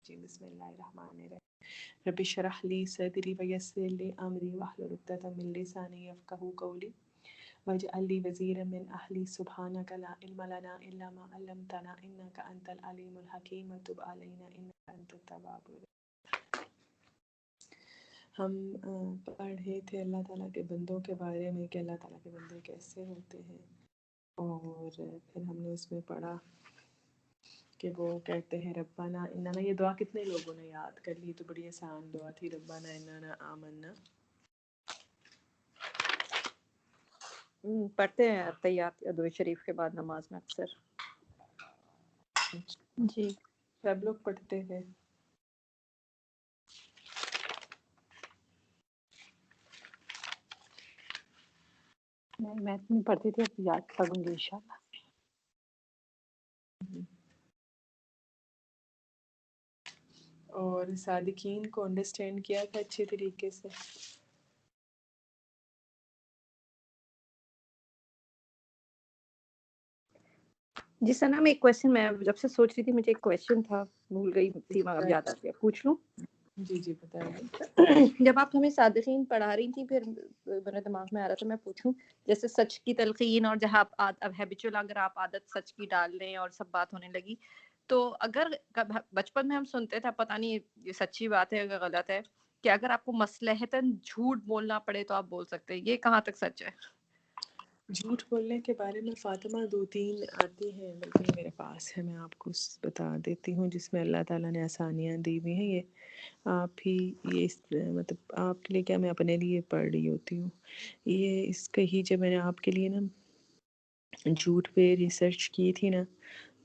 جی بسم اللہ الرحمن الرحیم رب اشرح لی صدری ویسر لی امری واحلل عقدۃ من لسانی یفقهوا قولی واجعل لی وزیرا من اہلی سبحانک لا علم لنا الا ما علمتنا انک انت العلیم الحکیم تب علینا انک انت التواب الرحیم۔ ہم پڑھ رہے تھے اللہ تعالیٰ کے بندوں کے بارے میں کہ اللہ تعالیٰ کے بندے کیسے ہوتے ہیں، اور پھر ہم نے اس میں پڑھا کہ وہ کہتے ہیں ربنا اننا، یہ دعا کتنے لوگوں نے یاد کر لی؟ تو بڑی آسان دعا تھی، ربنا اننا آمنا۔ پڑھتے ہیں تحیات ادعوے شریف کے بعد نماز میں اکثر۔ جی سب لوگ پڑھتے ہیں۔ میں نہیں پڑھتی تھی، اب یاد پڑھوں گی انشاءاللہ۔ اور صادقین کو انڈرسٹینڈ کیا تھا اچھے طریقے سے؟ جی ثنا، میں ایک کویسچن، میں جب سے سوچ رہی تھی، مجھے ایک کویسچن تھا، بھول گئی تھی، اب یاد آ گیا، پوچھ لوں؟ جی جی بتائیے۔ جب آپ ہمیں صادقین پڑھا رہی تھیں، پھر میرے دماغ میں آ رہا تھا میں پوچھوں، جیسے سچ کی تلقین، اور جہاں اب ہیبیچول اگر آپ عادت سچ کی ڈال لیں اور سب بات ہونے لگی، تو اگر بچپن میں ہم سنتے تھے، پتہ نہیں یہ سچی بات ہے یا غلط ہے، کہ اگر آپ کو مصلحتاً جھوٹ بولنا پڑے تو آپ بول سکتے ہیں، یہ کہاں تک سچ ہے؟ جھوٹ بولنے کے بارے میں فاطمہ 2-3 آتی ہیں، بلکہ میرے پاس ہے، میں آپ کو بتا دیتی ہوں، جس میں اللہ تعالیٰ نے آسانیاں دی ہوئی ہیں۔ یہ آپ ہی، یہ مطلب آپ کے لیے کیا، میں اپنے لیے پڑھ رہی ہوتی ہوں۔ یہ اس کہی جب میں نے آپ کے لیے نا جھوٹ پہ ریسرچ کی تھی نا،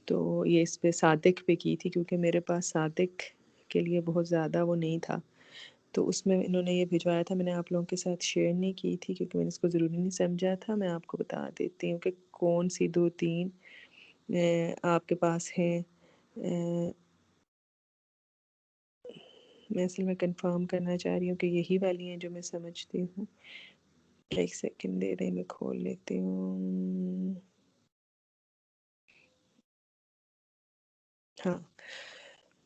تو یہ اس پہ صادق پہ کی تھی، کیونکہ میرے پاس صادق کے لیے بہت زیادہ وہ نہیں تھا، تو اس میں انہوں نے یہ بھجوایا تھا، میں نے آپ لوگوں کے ساتھ شیئر نہیں کی تھی کیونکہ میں نے اس کو ضروری نہیں سمجھا تھا۔ میں آپ کو بتا دیتی ہوں کہ کون سی 2-3 آپ کے پاس ہیں۔ میں اصل میں کنفرم کرنا چاہ رہی ہوں کہ یہی والی ہیں جو میں سمجھتی ہوں۔ ایک سیکنڈ دے دیں، میں کھول لیتی ہوں۔ ہاں،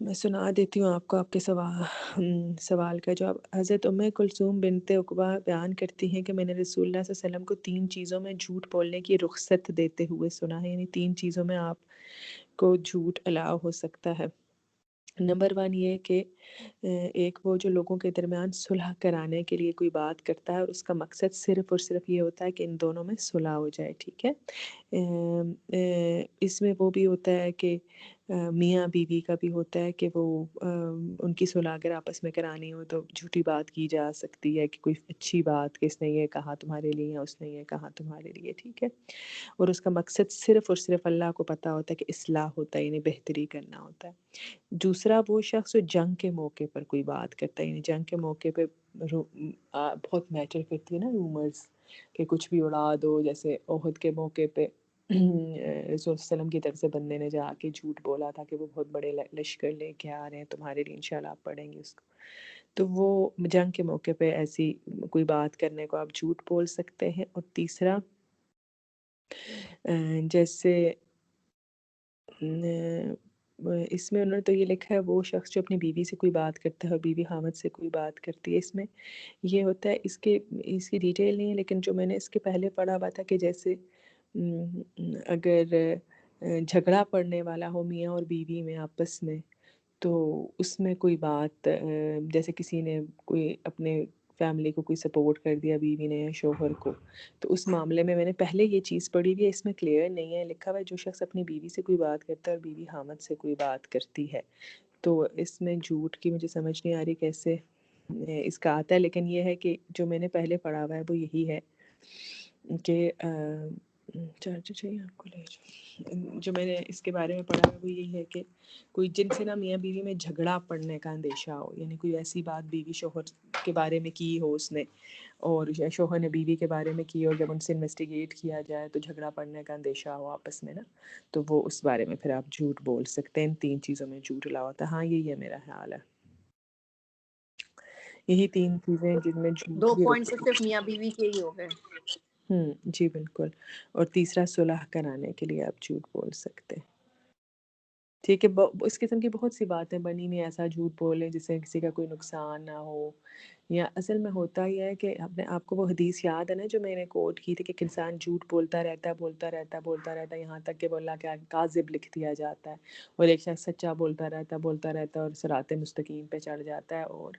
میں سنا دیتی ہوں آپ کو آپ کے سوال کا جواب۔ حضرت کلثوم بنت عقبہ بیان کرتی ہیں کہ میں نے رسول اللہ صلی اللہ علیہ وسلم کو 3 چیزوں میں جھوٹ بولنے کی رخصت دیتے ہوئے سنا ہے، یعنی 3 چیزوں میں آپ کو جھوٹ الاؤ ہو سکتا ہے۔ نمبر 1 یہ کہ ایک وہ جو لوگوں کے درمیان صلح کرانے کے لیے کوئی بات کرتا ہے اور اس کا مقصد صرف اور صرف یہ ہوتا ہے کہ ان دونوں میں صلح ہو جائے، ٹھیک ہے۔ اس میں وہ بھی ہوتا ہے کہ میاں بیوی کا بھی ہوتا ہے کہ وہ ان کی صلح اگر آپس میں کرانی ہو تو جھوٹی بات کی جا سکتی ہے کہ کوئی اچھی بات کہ اس نے یہ کہا تمہارے لیے یا اس نے یہ کہا تمہارے لیے، ٹھیک ہے، اور اس کا مقصد صرف اور صرف اللہ کو پتہ ہوتا ہے کہ اصلاح ہوتا ہے، یعنی بہتری کرنا ہوتا ہے۔ دوسرا وہ شخص جو جنگ کے موقع پر کوئی بات کرتا ہے، یعنی جنگ کے موقع پہ بہت میٹر کرتی ہے نا رومرز، کہ کچھ بھی اڑا دو، جیسے احد کے موقع پہ رسول وسلم کی طرف سے بندے نے جا کے جھوٹ بولا تھا کہ وہ بہت بڑے لشکر لے کے آ رہے ہیں تمہارے لیے، انشاءاللہ آپ پڑھیں گے اس کو، تو وہ جنگ کے موقع پہ ایسی کوئی بات کرنے کو آپ جھوٹ بول سکتے ہیں۔ اور تیسرا جیسے اس میں انہوں نے تو یہ لکھا ہے وہ شخص جو اپنی بیوی سے کوئی بات کرتا ہے اور بیوی خامد سے کوئی بات کرتی ہے، اس میں یہ ہوتا ہے، اس کی ڈیٹیل نہیں ہے، لیکن جو میں نے اس کے پہلے پڑھا ہوا تھا کہ جیسے اگر جھگڑا پڑنے والا ہو میاں اور بیوی میں آپس میں، تو اس میں کوئی بات جیسے کسی نے کوئی اپنے فیملی کو کوئی سپورٹ کر دیا، بیوی نے یا شوہر کو، تو اس معاملے میں نے پہلے یہ چیز پڑھی ہوئی ہے، اس میں کلیئر نہیں ہے، لکھا ہوا ہے جو شخص اپنی بیوی سے کوئی بات کرتا ہے اور بیوی حامد سے کوئی بات کرتی ہے، تو اس میں جھوٹ کی مجھے سمجھ نہیں آ رہی کیسے اس کا آتا ہے، لیکن یہ ہے کہ جو میں نے پہلے پڑھا ہوا ہے وہ یہی ہے کہ چارجر چاہیے آپ کو، لے جاؤ، جو میں نے اس کے بارے میں پڑھا ہے وہ یہی ہے کہ کوئی جن سے نا میاں بیوی میں جھگڑا پڑنے کا اندیشہ ہو، یعنی کوئی ایسی بات بیوی شوہر کے بارے میں کی ہو اس نے، اور شوہر نے بیوی کے بارے میں کی، اور جب ان سے انویسٹیگیٹ کیا جائے تو جھگڑا پڑنے کا اندیشہ ہو آپس میں نا، تو وہ اس بارے میں پھر آپ جھوٹ بول سکتے ہیں۔ ان 3 چیزوں میں جھوٹ الاؤ ہوتا ہے۔ ہاں یہی ہے میرا خیال ہے، یہی 3 چیزیں جن میں جھوٹ 2 بھی پوائنٹ تو رکھتی صرف میاں بیوی کے ہی ہو گئے۔ جی بالکل، اور تیسرا صلح کرانے کے لیے آپ جھوٹ بول سکتے ہیں۔ ٹھیک ہے، اس قسم کی بہت سی باتیں بنی ہوئی ہیں، ایسا جھوٹ بولیں جس سے کسی کا کوئی نقصان نہ ہو، یا اصل میں ہوتا یہ ہے کہ اپنے آپ کو وہ حدیث یاد ہے نا جو میں نے کوٹ کی تھی کہ انسان جھوٹ بولتا رہتا ہے، بولتا رہتا ہے، بولتا رہتا ہے، یہاں تک کہ وہ اللہ کے آگے کاذب لکھ دیا جاتا ہے، اور ایک شخص سچا بولتا رہتا ہے، بولتا رہتا ہے، اور صراط مستقیم پہ چڑھ جاتا ہے، اور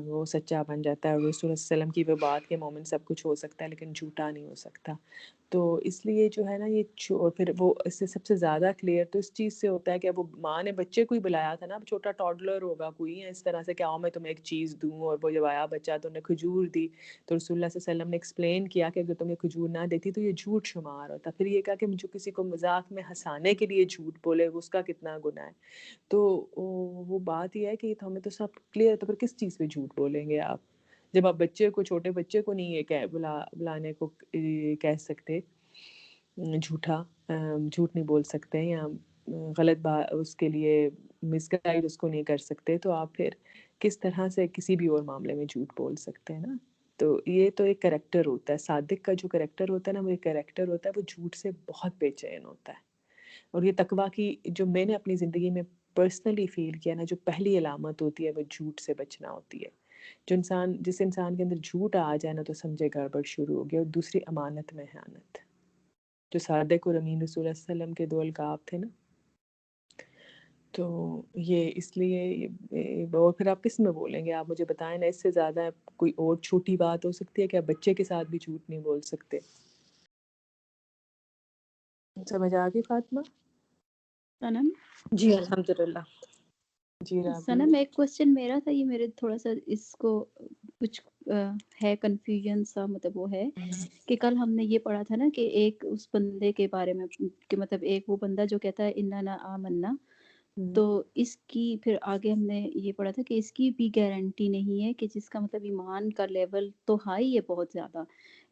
وہ سچا بن جاتا ہے، اور رسول اللہ صلی اللہ علیہ وسلم کی وہ بات کے مومن سب کچھ ہو سکتا ہے لیکن جھوٹا نہیں ہو سکتا۔ تو اس لیے جو ہے نا یہ پھر وہ اس سے سب سے زیادہ کلیئر تو اس چیز سے ہوتا ہے کہ اب وہ ماں نے بچے کو ہی بلایا تھا نا، اب چھوٹا ٹاڈلر ہوگا کوئی اس طرح سے کہ آؤ میں تمہیں ایک چیز دوں، اور وہ جب آیا بچہ تو انہیں کھجور دی، تو رسول اللہ صلی اللہ علیہ وسلم نے ایکسپلین کیا کہ اگر تمہیں کھجور نہ دیتی تو یہ جھوٹ شمار ہوتا، پھر یہ کہا کہ جو کسی کو مذاق میں ہنسانے کے لیے جھوٹ بولے اس کا کتنا گناہ ہے۔ تو وہ بات یہ ہے کہ ہمیں تو سب کلیئر ہے، تو پھر کس چیز پہ جھوٹ بولیں گے آپ جب آپ بچے کو، چھوٹے بچے کو نہیں یہ بلانے کو کہہ سکتے جھوٹا، جھوٹ نہیں بول سکتے، یا غلط بات اس کے لیے مس گائڈ اس کو نہیں کر سکتے، تو آپ پھر کس طرح سے کسی بھی اور معاملے میں جھوٹ بول سکتے ہیں نا۔ تو یہ تو ایک کریکٹر ہوتا ہے، صادق کا جو کریکٹر ہوتا ہے نا، وہ ایک کریکٹر ہوتا ہے، وہ جھوٹ سے بہت بے چین ہوتا ہے، اور یہ تقویٰ کی جو میں نے اپنی زندگی میں پرسنلی فیل کیا نا، جو پہلی علامت ہوتی ہے وہ جھوٹ سے بچنا ہوتی ہے۔ جس انسان کے اندر جھوٹ آ جائے نا تو سمجھے گڑبڑ شروع ہو گیا، اور دوسری امانت میں خیانت، جو صادق اور امین رسول اللہ صلی اللہ علیہ وسلم کے دو القاب تھے نا۔ تو یہ اس لیے اور پھر آپ کس میں بولیں گے؟ آپ مجھے بتائیں نا، اس سے زیادہ کوئی اور چھوٹی بات ہو سکتی ہے کہ آپ بچے کے ساتھ بھی جھوٹ نہیں بول سکتے؟ سمجھ آ گئی فاطمہ؟ سنم جی الحمدللہ۔ جی رابی؟ سنم ایک کوسچن میرا تھا، یہ میرے تھوڑا سا اس کو کچھ ہے کنفیوژن سا، مطلب وہ ہے کہ کل ہم نے یہ پڑھا تھا نا کہ ایک اس بندے کے بارے میں کہ مطلب ایک وہ بندہ جو کہتا ہے اننا آمنا، تو اس کی پھر آگے ہم نے یہ پڑھا تھا کہ اس کی بھی گارنٹی نہیں ہے، کہ جس کا مطلب ایمان کا لیول تو ہائی ہے بہت زیادہ،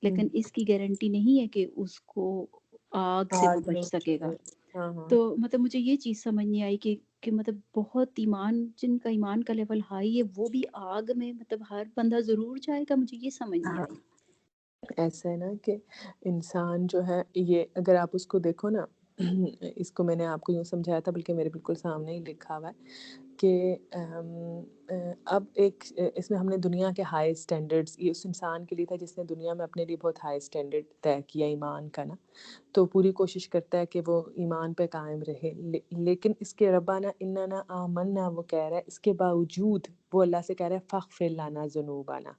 لیکن اس کی گارنٹی نہیں ہے کہ اس کو آگ سے وہ بچ سکے گا۔ ہاں ہاں تو مطلب مجھے یہ چیز سمجھ نہیں آئی کہ مطلب بہت ایمان، جن کا ایمان کا لیول ہائی ہے وہ بھی آگ میں مطلب ہر بندہ ضرور جائے گا، مجھے یہ سمجھ نہیں ہاں، آئی۔ ایسا ہے نا کہ انسان جو ہے، یہ اگر آپ اس کو دیکھو نا، اس کو میں نے آپ کو یوں سمجھایا تھا، بلکہ میرے بالکل سامنے ہی لکھا ہوا ہے کہ اب ایک اس میں ہم نے دنیا کے ہائی اسٹینڈرڈس، یہ اس انسان کے لیے تھا جس نے دنیا میں اپنے لیے بہت ہائی اسٹینڈرڈ طے کیا ایمان کا نا، تو پوری کوشش کرتا ہے کہ وہ ایمان پہ قائم رہے، لیکن اس کے ربنا اننا آمنا وہ کہہ رہا ہے، اس کے باوجود وہ اللہ سے کہہ رہا ہے فاغفر لنا ذنوبنا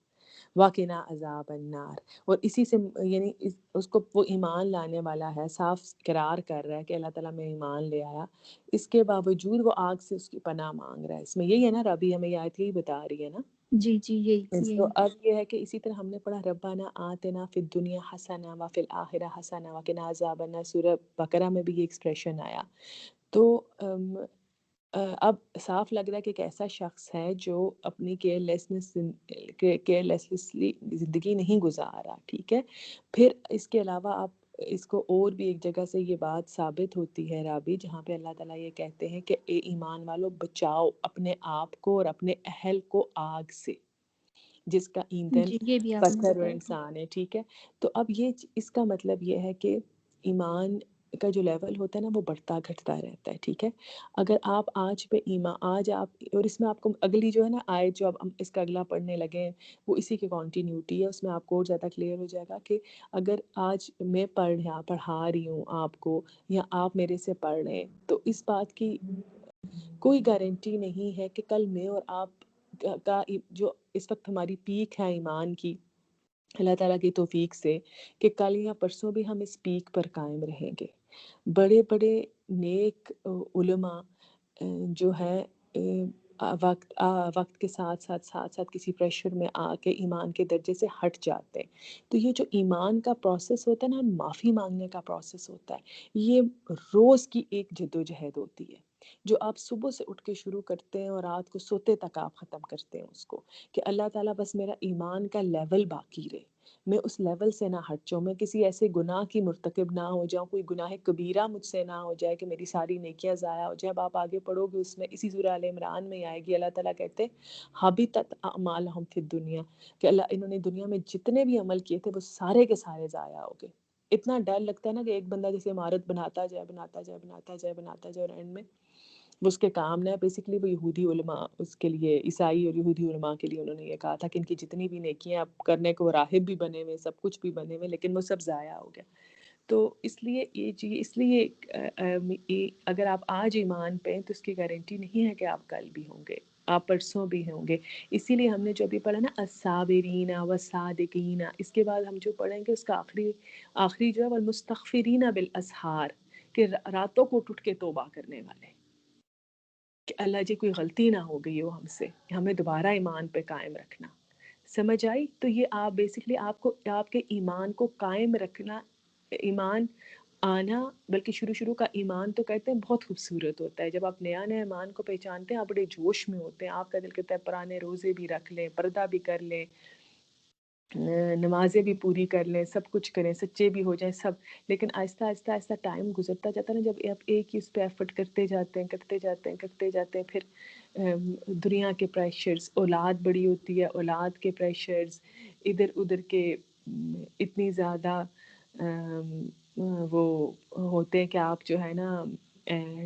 وقنا عذاب النار، اور اسی سے یعنی اس کو وہ ایمان لانے والا ہے، صاف اقرار کر رہا ہے کہ اللہ تعالیٰ میں ایمان لے آیا، اس کے باوجود وہ آگ سے اس کی پناہ مانگ رہا ہے۔ اس میں یہی ہے نا، ربی ہمیں یہ آیت یہی بتا رہی ہے نا۔ جی جی یہی تو اب یہ ہے کہ اسی طرح ہم نے پڑھا ربنا آتنا فی الدنیا حسنہ وفی الآخرہ حسنہ وقنا عذاب النار، سورہ بقرہ میں بھی یہ ایکسپریشن آیا۔ تو اب صاف لگ رہا ہے کہ ایک ایسا شخص ہے جو اپنی کیئرلیسلی زندگی نہیں گزار رہا، ٹھیک ہے۔ پھر اس کے علاوہ آپ اس کو اور بھی ایک جگہ سے یہ بات ثابت ہوتی ہے رابی، جہاں پہ اللہ تعالیٰ یہ کہتے ہیں کہ اے ایمان والو بچاؤ اپنے آپ کو اور اپنے اہل کو آگ سے، جس کا ایندھن جی یہ بھی آپ نے پتھر اور بتایا تھا۔ انسان ہے، ٹھیک ہے۔ تو اب یہ اس کا مطلب یہ ہے کہ ایمان کا جو لیول ہوتا ہے نا وہ بڑھتا گھٹتا رہتا ہے، ٹھیک ہے۔ اگر آپ آج پہ ایمان، آج آپ، اور اس میں آپ کو اگلی جو ہے نا آیت جو اب ہم اس کا اگلا پڑھنے لگے ہیں وہ اسی کی کنٹینیوٹی ہے، اس میں آپ کو اور زیادہ کلیئر ہو جائے گا کہ اگر آج میں پڑھا رہی ہوں آپ کو، یا آپ میرے سے پڑھ رہے ہیں، تو اس بات کی کوئی گارنٹی نہیں ہے کہ کل میں اور آپ کا جو اس وقت ہماری پیک ہے ایمان کی، اللہ تعالیٰ کی توفیق سے، کہ کل یا پرسوں بھی ہم اس پیک پر قائم رہیں گے۔ بڑے بڑے نیک علماء جو ہے وقت کے ساتھ ساتھ کسی پریشر میں آ کے ایمان کے درجے سے ہٹ جاتے ہیں۔ تو یہ جو ایمان کا پروسیس ہوتا ہے نا، معافی مانگنے کا پروسیس ہوتا ہے، یہ روز کی ایک جدوجہد ہوتی ہے جو آپ صبح سے اٹھ کے شروع کرتے ہیں اور رات کو سوتے تک آپ ختم کرتے ہیں اس کو، کہ اللہ تعالیٰ بس میرا ایمان کا لیول باقی رہے، میں اس لیول سے نہ ہٹ جاؤں، میں کسی ایسے گناہ کی مرتکب نہ ہو جاؤں، کوئی گناہ کبیرہ مجھ سے نہ ہو جائے کہ میری ساری نیکیاں ضائع ہو جائیں۔ اب آپ آگے پڑھو گے اس میں، اسی سورہ آل عمران میں آئے گی، اللہ تعالیٰ کہتے ہیں حبطت اعمالہم فی الدنیا، کہ اللہ انہوں نے دنیا میں جتنے بھی عمل کیے تھے وہ سارے کے سارے ضائع ہو گئے۔ اتنا ڈر لگتا ہے نا کہ ایک بندہ جیسے عمارت بناتا جائے اور اینڈ میں وہ اس کے کام نہ ہے بیسکلی، وہ یہودی علماء اس کے لیے، عیسائی اور یہودی علماء کے لیے انہوں نے یہ کہا تھا کہ ان کی جتنی بھی نیکیاں آپ کرنے کو، راہب بھی بنے ہوئے، سب کچھ بھی بنے ہوئے، لیکن وہ سب ضائع ہو گیا. تو اس لیے یہ چیز، اس لیے اگر آپ آج ایمان پہ ہیں تو اس کی گارنٹی نہیں ہے کہ آپ کل بھی ہوں گے، آپ پرسوں بھی ہوں گے. اسی لیے ہم نے جو بھی پڑھا نا الصابرین والصادقین، اس کے بعد ہم جو پڑھیں گے اس کا آخری جو ہے والمستغفرین بالاسحار، کہ راتوں کو اٹھ کے توبہ کرنے والے، کہ اللہ جی کوئی غلطی نہ ہو گئی ہو ہم سے، ہمیں دوبارہ ایمان پہ قائم رکھنا. سمجھ آئی؟ تو یہ آپ بیسکلی آپ کو، آپ کے ایمان کو قائم رکھنا، ایمان آنا، بلکہ شروع کا ایمان تو کہتے ہیں بہت خوبصورت ہوتا ہے. جب آپ نیا ایمان کو پہچانتے ہیں آپ بڑے جوش میں ہوتے ہیں، آپ کا دل کرتا ہے پرانے روزے بھی رکھ لیں، پردہ بھی کر لیں، نمازیں بھی پوری کر لیں، سب کچھ کریں، سچے بھی ہو جائیں سب. لیکن آہستہ آہستہ ٹائم گزرتا جاتا ہے نا، جب آپ ایک ہی اس پہ ایفرٹ کرتے جاتے ہیں، پھر دنیا کے پریشرز، اولاد بڑی ہوتی ہے، اولاد کے پریشرز، ادھر ادھر کے اتنی زیادہ وہ ہوتے ہیں کہ آپ جو ہے نا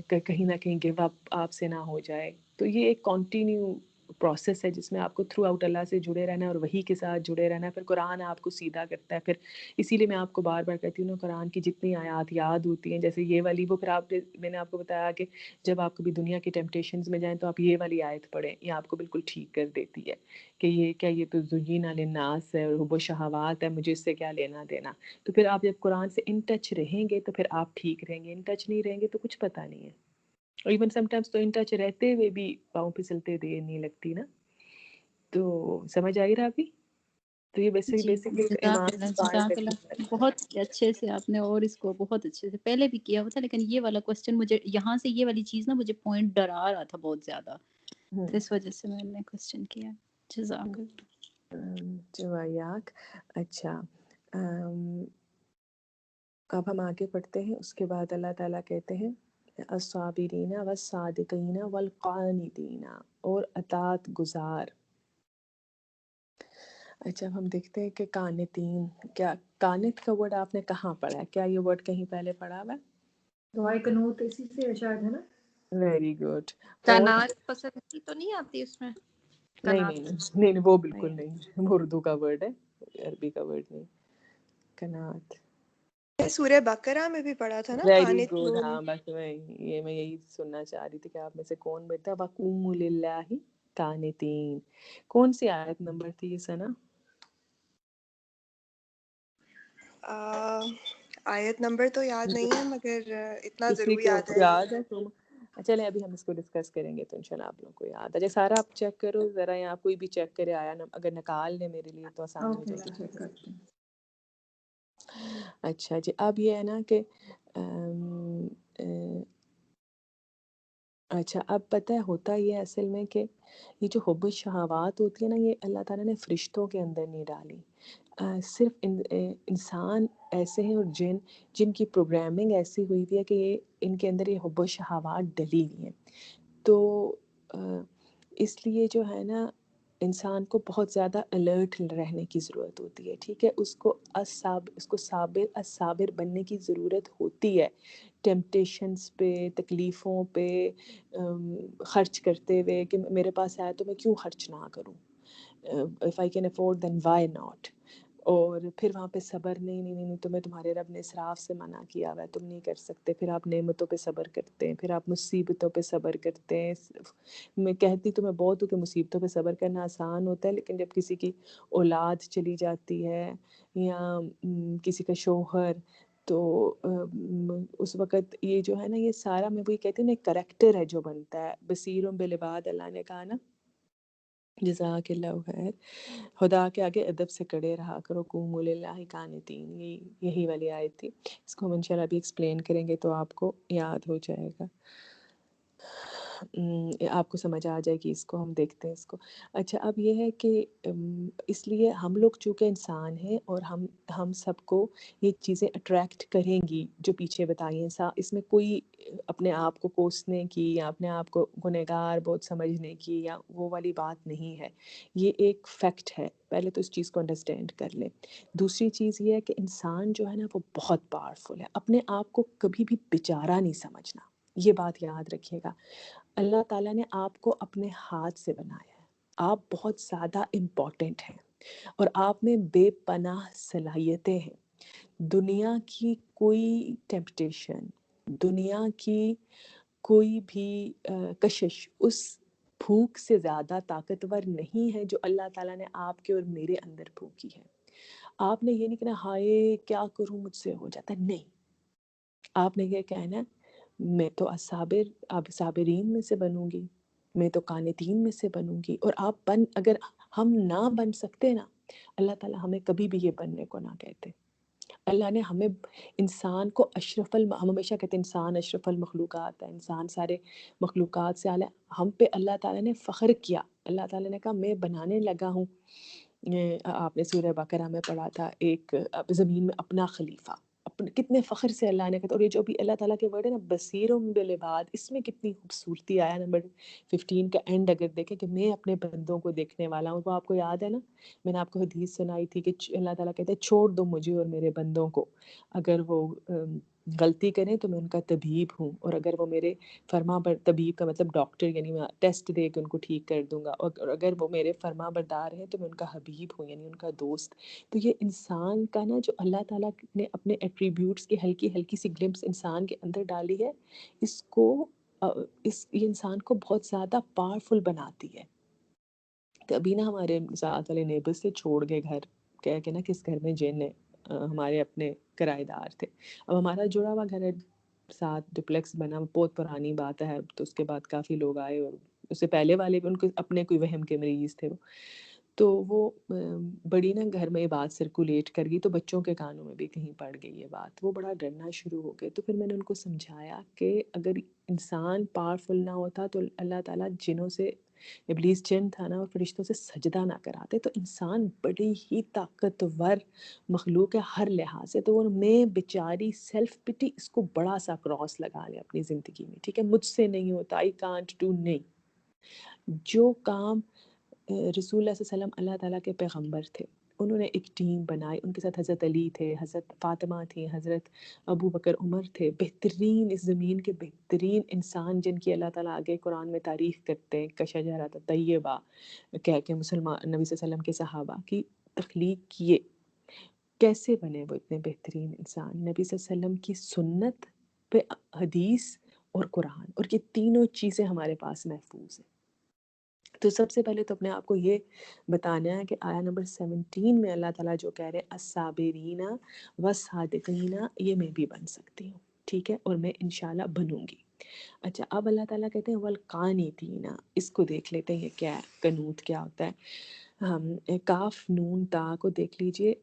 کہیں نہ کہیں گیو اپ آپ سے نہ ہو جائے. تو یہ ایک کنٹینیو پروسیس ہے جس میں آپ کو تھرو آؤٹ اللہ سے جڑے رہنا ہے اور وہی کے ساتھ جڑے رہنا ہے. پھر قرآن آپ کو سیدھا کرتا ہے. پھر اسی لیے میں آپ کو بار بار کہتی ہوں نا، قرآن کی جتنی آیات یاد ہوتی ہیں جیسے یہ والی، وہ پھر میں نے آپ کو بتایا کہ جب آپ کبھی دنیا کی ٹیمپٹیشنز میں جائیں تو آپ یہ والی آیت پڑھیں، یہ آپ کو بالکل ٹھیک کر دیتی ہے کہ یہ کیا، یہ تو زین للناس ہے اور حب و شہوات ہے، مجھے اس سے کیا لینا دینا. تو پھر آپ جب قرآن سے ان ٹچ رہیں گے تو پھر آپ ٹھیک رہیں گے، ان ٹچ نہیں رہیں گے تو کچھ پتہ نہیں ہے. اور ایون سم ٹائمز تو ان ٹچ رہتے ہوئے بھی پاؤں پھسلتے دیر نہیں لگتی نا. تو سمجھ آئی رہا ابھی؟ تو یہ جی بیسکلی جزاک ایمان اللہ، کو قائم جزاک رکھنے اللہ، والا بہت اچھے سے آپ نے، اور اس کو بہت اچھے سے پہلے بھی کیا ہوا تھا، لیکن یہ والا کوسچن مجھے یہاں سے، یہ والی چیز نا مجھے پوائنٹ ڈرا رہا تھا بہت زیادہ، تو اس وجہ سے میں نے کوسچن کیا. جزاک اللہ. جوایاک. اچھا، اب ہم آگے پڑھتے ہیں. اس کے بعد اللہ تعالیٰ کہتے ہیں الصابرین والصادقین والقانتین، اور اطاعت گزار. اچھا، اب ہم دیکھتے ہیں کہ قانتین کیا، قانت کا ورڈ آپ نے کہاں پڑھا ہے؟ کیا یہ ورڈ کہیں پہلے پڑھا ہوا ہے؟ دعائے قنوت اسی سے شاید ہے نا. Very good. اور کنات پسندی تو نہیں آتی اس میں؟ نہیں کنات نہیں نہیں نہیں، وہ بالکل نہیں، وہ اردو کا ورڈ ہے، عربی کا ورڈ نہیں. کنات، سورہ بقرہ میں بھی پڑھا تھا نا ویری گڈ. قانتون. ہاں بس میں یہی سننا چاہ رہی تھی کہ آپ میں سے کون بیٹا وقوموا للہ قانتین. کون سی آیت نمبر تھی یہ سنا؟ آیت نمبر تو یاد نہیں ہے، مگر اتنا کسی ضرور کو یاد ہے. یاد ہے تو چلیں ابھی ہم اس کو ڈسکس کریں گے تو انشاءاللہ آپ لوگوں کو یاد ہے. سارا آپ چیک کرو ذرا، یہاں کوئی بھی چیک کرے آیا اگر نکال لے میرے لیے تو آسانی ہو جائے گی. اچھا جی، اب یہ ہے نا کہ اچھا اب پتہ ہے ہوتا یہ اصل میں کہ یہ جو حب الشہوات ہوتی ہے نا، یہ اللہ تعالیٰ نے فرشتوں کے اندر نہیں ڈالی. صرف انسان ایسے ہیں اور جن کی پروگرامنگ ایسی ہوئی ہوئی ہے کہ یہ ان کے اندر یہ حب الشہوات ڈلی ہوئی ہیں. تو اس لیے جو ہے نا انسان کو بہت زیادہ الرٹ رہنے کی ضرورت ہوتی ہے. ٹھیک ہے، اس کو صابر بننے کی ضرورت ہوتی ہے. ٹیمپٹیشنز پہ، تکلیفوں پہ خرچ کرتے ہوئے کہ میرے پاس آیا تو میں کیوں خرچ نہ کروں، if I can afford then why not. اور پھر وہاں پہ صبر، نہیں تمہیں تمہارے رب نے اسراف سے منع کیا ہوا ہے، تم نہیں کر سکتے. پھر آپ نعمتوں پہ صبر کرتے ہیں، پھر آپ مصیبتوں پہ صبر کرتے ہیں. میں کہتی تو میں بہت ہوں کہ مصیبتوں پہ صبر کرنا آسان ہوتا ہے، لیکن جب کسی کی اولاد چلی جاتی ہے یا کسی کا شوہر، تو اس وقت یہ جو ہے نا، یہ سارا میں وہی کہتی ہوں نا، ایک کریکٹر ہے جو بنتا ہے. بصیر بالعباد، اللہ نے کہا نا جزاک اللہ خیر، خدا کے آگے ادب سے کڑے رہا کرو. قوموا للہ قانتین، یہی والی آیت تھی. اس کو ہم انشاءاللہ ابھی ایکسپلین کریں گے تو آپ کو یاد ہو جائے گا، آپ کو سمجھ آ جائے گی. اس کو ہم دیکھتے ہیں اس کو. اچھا، اب یہ ہے کہ اس لیے ہم لوگ چونکہ انسان ہیں اور ہم سب کو یہ چیزیں اٹریکٹ کریں گی جو پیچھے بتائی ہیں. اس میں کوئی اپنے آپ کو کوسنے کی یا اپنے آپ کو گنہگار بہت سمجھنے کی یا وہ والی بات نہیں ہے. یہ ایک فیکٹ ہے، پہلے تو اس چیز کو انڈرسٹینڈ کر لیں. دوسری چیز یہ ہے کہ انسان جو ہے نا وہ بہت پاورفل ہے. اپنے آپ کو کبھی بھی بیچارہ نہیں سمجھنا، یہ بات یاد رکھیے گا. اللہ تعالیٰ نے آپ کو اپنے ہاتھ سے بنایا ہے، آپ بہت زیادہ امپورٹنٹ ہیں اور آپ میں بے پناہ صلاحیتیں ہیں. دنیا کی کوئی ٹیمپٹیشن، دنیا کی کوئی بھی کشش اس بھوک سے زیادہ طاقتور نہیں ہے جو اللہ تعالیٰ نے آپ کے اور میرے اندر بھوکی ہے. آپ نے یہ نہیں کہنا ہائے کیا کروں مجھ سے ہو جاتا ہے، نہیں. آپ نے یہ کہنا میں تو صابرین میں سے بنوں گی، میں تو قانتین میں سے بنوں گی. اور آپ اگر ہم نہ بن سکتے نا، اللہ تعالیٰ ہمیں کبھی بھی یہ بننے کو نہ کہتے. اللہ نے ہمیں انسان کو ہم ہمیشہ کہتے ہیں انسان اشرف المخلوقات ہے، انسان سارے مخلوقات سے اعلیٰ. ہم پہ اللہ تعالیٰ نے فخر کیا. اللہ تعالیٰ نے کہا میں بنانے لگا ہوں. آپ نے سورہ بقرہ میں پڑھا تھا ایک زمین میں اپنا خلیفہ. کتنے فخر سے اللہ نے کہا. اور یہ جو بھی اللہ تعالیٰ کے ورڈ ہے نا بصیرم بالعباد، اس میں کتنی خوبصورتی آیا. نمبر 15 کا اینڈ اگر دیکھیں کہ میں اپنے بندوں کو دیکھنے والا ہوں. وہ آپ کو یاد ہے نا، میں نے آپ کو حدیث سنائی تھی کہ اللہ تعالیٰ کہتے ہیں چھوڑ دو مجھے اور میرے بندوں کو، اگر وہ غلطی کریں تو میں ان کا طبیب ہوں، اور اگر وہ میرے طبیب کا مطلب ڈاکٹر، یعنی میں ٹیسٹ دے کے ان کو ٹھیک کر دوں گا، اور اگر وہ میرے فرما بردار ہیں تو میں ان کا حبیب ہوں، یعنی ان کا دوست. تو یہ انسان کا نا جو اللہ تعالیٰ نے اپنے ایٹریبیوٹس کی ہلکی ہلکی سی گلمپس انسان کے اندر ڈالی ہے، اس کو یہ انسان کو بہت زیادہ پاورفل بناتی ہے. تو ابھی نا ہمارے ساتھ والے نیبر سے چھوڑ گئے گھر، کہہ کے نا کس گھر میں جن ہے، ہمارے اپنے کرایہ دار تھے. اب ہمارا جڑا ہوا گھر ہے، ساتھ ڈپلیکس بنا، بہت پرانی بات ہے. تو اس کے بعد کافی لوگ آئے، اور اس سے پہلے والے بھی ان کے اپنے کوئی وہم کے مریض تھے. تو وہ بڑی نا گھر میں یہ بات سرکولیٹ کر گئی، تو بچوں کے کانوں میں بھی کہیں پڑ گئی یہ بات. وہ بڑا ڈرنا شروع ہو گئے. تو پھر میں نے ان کو سمجھایا کہ اگر انسان پاورفل نہ ہوتا تو اللہ تعالیٰ جنوں سے، ابلیس جن تھا نا، اور فرشتوں سے سجدہ نہ کراتے. تو انسان بڑی ہی طاقتور مخلوق ہے ہر لحاظ سے. تو وہ میں بیچاری سیلف پٹی، اس کو بڑا سا کراس لگا لیں اپنی زندگی میں. ٹھیک ہے، مجھ سے نہیں ہوتا، آئی کانٹ ڈو. نہیں، جو کام رسول اللہ صلی اللہ علیہ وسلم اللہ تعالیٰ کے پیغمبر تھے، انہوں نے ایک ٹیم بنائی. ان کے ساتھ حضرت علی تھے، حضرت فاطمہ تھیں، حضرت ابو بکر عمر تھے. بہترین، اس زمین کے بہترین انسان جن کی اللہ تعالیٰ آگے قرآن میں تعریف کرتے ہیں کہ شجرۃ طیبہ کہہ کے، مسلمان نبی صلی اللہ علیہ وسلم کے صحابہ کی تخلیق کیے. کیسے بنے وہ اتنے بہترین انسان؟ نبی صلی اللہ علیہ وسلم کی سنت پہ حدیث اور قرآن، اور یہ تینوں چیزیں ہمارے پاس محفوظ ہیں. تو سب سے پہلے تو اپنے آپ کو یہ بتانا ہے کہ آیا نمبر 17 میں اللہ تعالیٰ جو کہہ رہے الصابرین والصادقین، یہ میں بھی بن سکتی ہوں. ٹھیک ہے، اور میں انشاءاللہ بنوں گی. اچھا، اب اللہ تعالیٰ کہتے ہیں والقانتین. اس کو دیکھ لیتے ہیں یہ کیا ہے، قنوت کیا ہوتا ہے. کاف نون تا کو دیکھ لیجئے.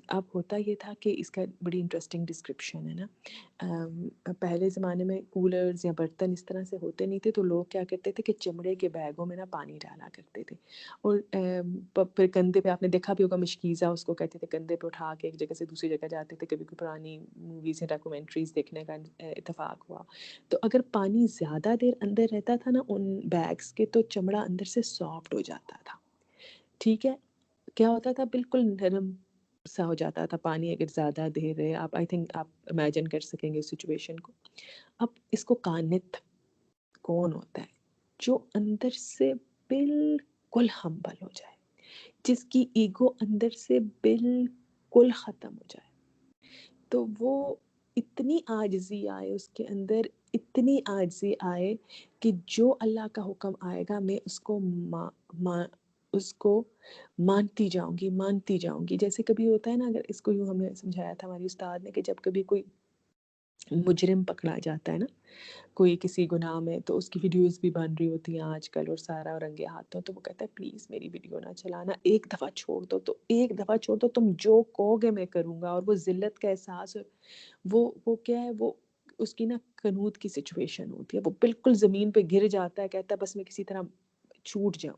اب ہوتا یہ تھا کہ اس کا بڑی انٹرسٹنگ ڈسکرپشن ہے نا. پہلے زمانے میں کولرز یا برتن اس طرح سے ہوتے نہیں تھے، تو لوگ کیا کرتے تھے کہ چمڑے کے بیگوں میں نا پانی ڈالا کرتے تھے. اور پھر کندھے پہ آپ نے دیکھا بھی ہوگا مشکیزہ اس کو کہتے تھے، کندھے پہ اٹھا کے ایک جگہ سے دوسری جگہ جاتے تھے. کبھی کوئی پرانی موویز یا ڈاکومنٹریز دیکھنے کا اتفاق ہوا تو اگر پانی زیادہ دیر اندر رہتا تھا نا ان بیگز کے، تو چمڑا اندر سے سافٹ ہو جاتا تھا. ٹھیک ہے، کیا ہوتا تھا، بالکل نرم سا ہو جاتا تھا پانی اگر زیادہ دیر رہے. آپ آئی تھنک آپ امیجن کر سکیں گے اس سچویشن کو. اب اس کو قانت کون ہوتا ہے؟ جو اندر سے بالکل ہمبل ہو جائے، جس کی ایگو اندر سے بالکل ختم ہو جائے. تو وہ اتنی عاجزی آئے اس کے اندر، اتنی عاجزی آئے کہ جو اللہ کا حکم آئے گا میں اس کو مانتی جاؤں گی. جیسے کبھی ہوتا ہے نا، اگر اس کو یوں ہمیں سمجھایا تھا ہماری استاد نے کہ جب کبھی کوئی مجرم پکڑا جاتا ہے نا کوئی کسی گناہ میں، تو اس کی ویڈیوز بھی بن رہی ہوتی ہیں آج کل اور سارا رنگے ہاتھوں. تو وہ کہتا ہے پلیز میری ویڈیو نہ چلانا، ایک دفعہ چھوڑ دو. تو ایک دفعہ چھوڑ دو، تم جو کہو گے میں کروں گا. اور وہ ذلت کا احساس، وہ کیا ہے، وہ اس کی نا قنوت کی سچویشن ہوتی ہے. وہ بالکل زمین پہ گر جاتا ہے، کہتا ہے بس میں کسی طرح چھوٹ جاؤں.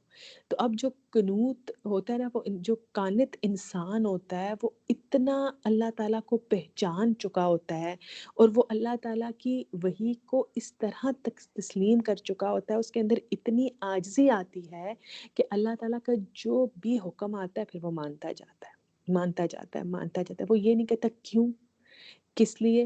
تو اب جو قنوت ہوتا ہے نا، وہ جو قانت انسان ہوتا ہے، وہ اتنا اللہ تعالیٰ کو پہچان چکا ہوتا ہے اور وہ اللہ تعالیٰ کی وحی کو اس طرح تک تسلیم کر چکا ہوتا ہے، اس کے اندر اتنی عاجزی آتی ہے کہ اللہ تعالیٰ کا جو بھی حکم آتا ہے پھر وہ مانتا جاتا ہے. وہ یہ نہیں کہتا کیوں، کس لیے،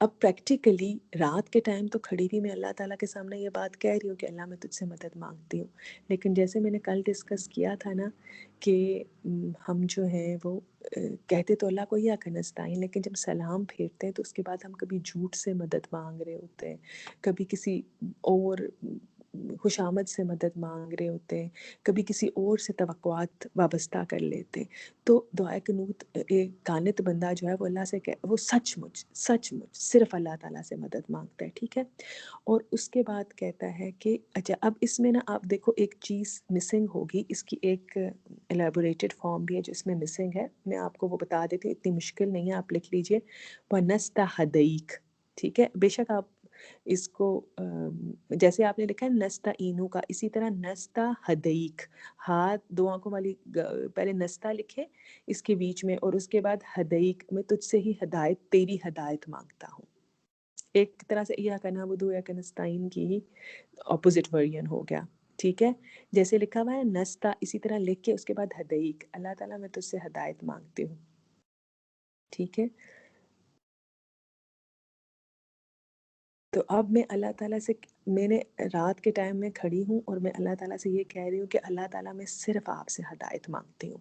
اب پریکٹیکلی رات کے ٹائم تو کھڑی بھی میں اللہ تعالیٰ کے سامنے یہ بات کہہ رہی ہوں کہ اللہ میں تجھ سے مدد مانگتی ہوں، لیکن جیسے میں نے کل ڈسکس کیا تھا نا کہ ہم جو ہیں وہ کہتے تو اللہ کو یا کنستائن، لیکن جب سلام پھیرتے ہیں تو اس کے بعد ہم کبھی جھوٹ سے مدد مانگ رہے ہوتے ہیں، کبھی کسی اور خوش آمد سے مدد مانگ رہے ہوتے ہیں، کبھی کسی اور سے توقعات وابستہ کر لیتے ہیں۔ تو دعائے قنوت ایک قانت بندہ جو ہے وہ اللہ سے وہ سچ مچ صرف اللہ تعالیٰ سے مدد مانگتا ہے، ٹھیک ہے۔ اور اس کے بعد کہتا ہے کہ اچھا اب اس میں نا آپ دیکھو ایک چیز مسنگ ہوگی، اس کی ایک ایلیبوریٹڈ فارم بھی ہے جو اس میں مسنگ ہے، میں آپ کو وہ بتا دیتی ہوں، اتنی مشکل نہیں ہے، آپ لکھ لیجئے وَنَسْتَحْدَيْک، ٹھیک ہے۔ بے شک آپ اس کو جیسے آپ نے لکھا ہے نستا اینو کا، اسی طرح نستا ہدیک، ہاتھ دو آنکھوں والی پہلے نستا لکھے اس کے بیچ میں، اور اس کے بعد ہدیک، میں تجھ سے ہی ہدایت، تیری ہدایت مانگتا ہوں۔ ایک طرح سے یا کا نعبدو یا کا نستعین کی ہی اپوزٹ ورژن ہو گیا، ٹھیک ہے۔ جیسے لکھا ہوا ہے نستا، اسی طرح لکھ کے اس کے بعد ہدیک، اللہ تعالیٰ میں تجھ سے ہدایت مانگتی ہوں، ٹھیک ہے۔ تو اب میں اللہ تعالیٰ سے، میں نے رات کے ٹائم میں کھڑی ہوں اور میں اللہ تعالیٰ سے یہ کہہ رہی ہوں کہ اللہ تعالیٰ میں صرف آپ سے ہدایت مانگتی ہوں۔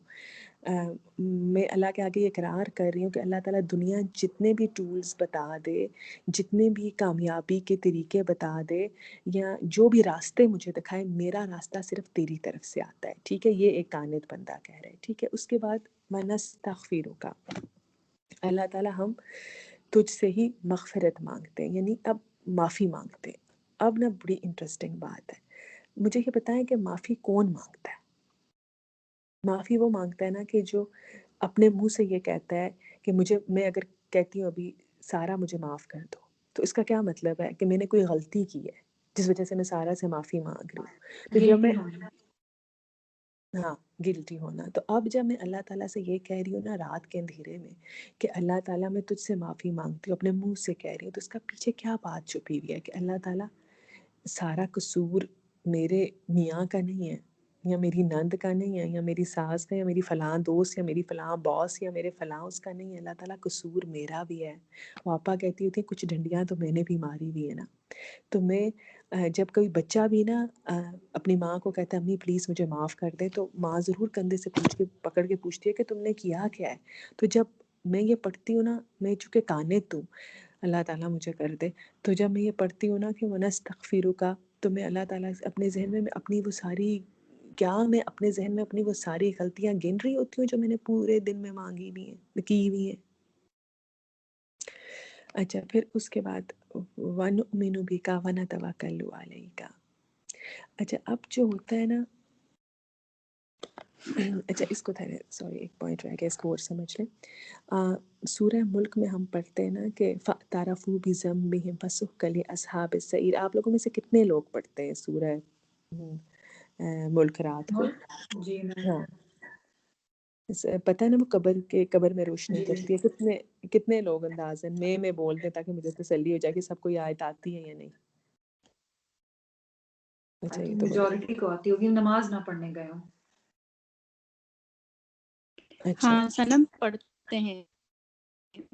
میں اللہ کے آگے اقرار کر رہی ہوں کہ اللہ تعالیٰ دنیا جتنے بھی ٹولز بتا دے، جتنے بھی کامیابی کے طریقے بتا دے، یا جو بھی راستے مجھے دکھائے، میرا راستہ صرف تیری طرف سے آتا ہے، ٹھیک ہے۔ یہ ایک قانت بندہ کہہ رہا ہے، ٹھیک ہے۔ اس کے بعد وَنَسْتَغْفِرُکَ، اللہ تعالیٰ ہم تجھ سے ہی مغفرت مانگتے ہیں، یعنی اب معافی مانگتے ہیں۔ اب نا بڑی انٹرسٹنگ بات ہے، مجھے یہ بتائیں کہ معافی کون مانگتا ہے؟ معافی وہ مانگتا ہے نا کہ جو اپنے منہ سے یہ کہتا ہے کہ میں اگر کہتی ہوں ابھی سارا مجھے معاف کر دو، تو اس کا کیا مطلب ہے کہ میں نے کوئی غلطی کی ہے جس وجہ سے میں سارا سے معافی مانگ رہی ہوں۔ تو جب میں گلٹی ہونا، تو اب جب میں اللہ تعالیٰ سے یہ کہہ رہی ہوں نا رات کے اندھیرے میں کہ اللہ تعالیٰ میں تجھ سے معافی مانگتی ہوں، اپنے منہ سے کہہ رہی ہوں، تو اس کا پیچھے کیا بات چھپی ہوئی ہے کہ اللہ تعالیٰ سارا قصور میرے میاں کا نہیں ہے، یا میری نند کا نہیں ہے، یا میری ساس کا، یا میری فلاں دوست، یا میری فلاں باس، یا میرے فلاں اس کا نہیں ہے، اللہ تعالیٰ قصور میرا بھی ہے۔ پاپا کہتی ہوتی کچھ ڈنڈیاں تو میں نے بھی ماری ہوئی ہے نا۔ تو میں جب کوئی بچہ بھی نا اپنی ماں کو کہتا ہے امی پلیز مجھے معاف کر دے، تو ماں ضرور کندھے سے پکڑ کے پوچھتی ہے کہ تم نے کیا کیا ہے۔ تو جب میں یہ پڑھتی ہوں نا، میں چونکہ قانت ہوں، اللہ تعالیٰ مجھے کر دے، تو جب میں یہ پڑھتی ہوں نا کہ وَنَسْتَغْفِرُکَ، تو میں اللہ تعالیٰ سے اپنے ذہن میں اپنی وہ ساری، میں اپنے ذہن میں اپنی وہ ساری غلطیاں گن رہی ہوتی ہوں جو میں نے پورے دن میں مانگی ہوئی ہیں، کی ہوئی ہیں۔ اچھا پھر اس کے بعد وَنُؤْمِنُ بِكَ وَنَتَوَكَّلُ عَلَيْكَ۔ اچھا اب جو ہوتا ہے نا، اچھا اس کو سوری ایک پوائنٹ رہ گیا، اس کو اور سمجھ لیں۔ سورہ ملک میں ہم پڑھتے ہیں نا کہ فَاعْتَرَفُوا بِذَنبِهِمْ فَسُحْقًا لِأَصْحَابِ السَّعِيرِ۔ آپ لوگوں میں سے کتنے لوگ پڑھتے ہیں سورہ ملک رات کو؟ جی ہاں پتہ ہے نا، وہ قبر میں روشنی کرتی ہے، کتنے لوگ اندازن میں بول دیں تاکہ مجھے تسلی ہو جائے کہ سب کو یہ آیت آتی ہے یا نہیں۔ اچھا یہ تو میجورٹی کو آتی ہوگی، نماز نہ پڑھنے گئے ہوں۔ اچھا ہاں سنم پڑھتے ہیں،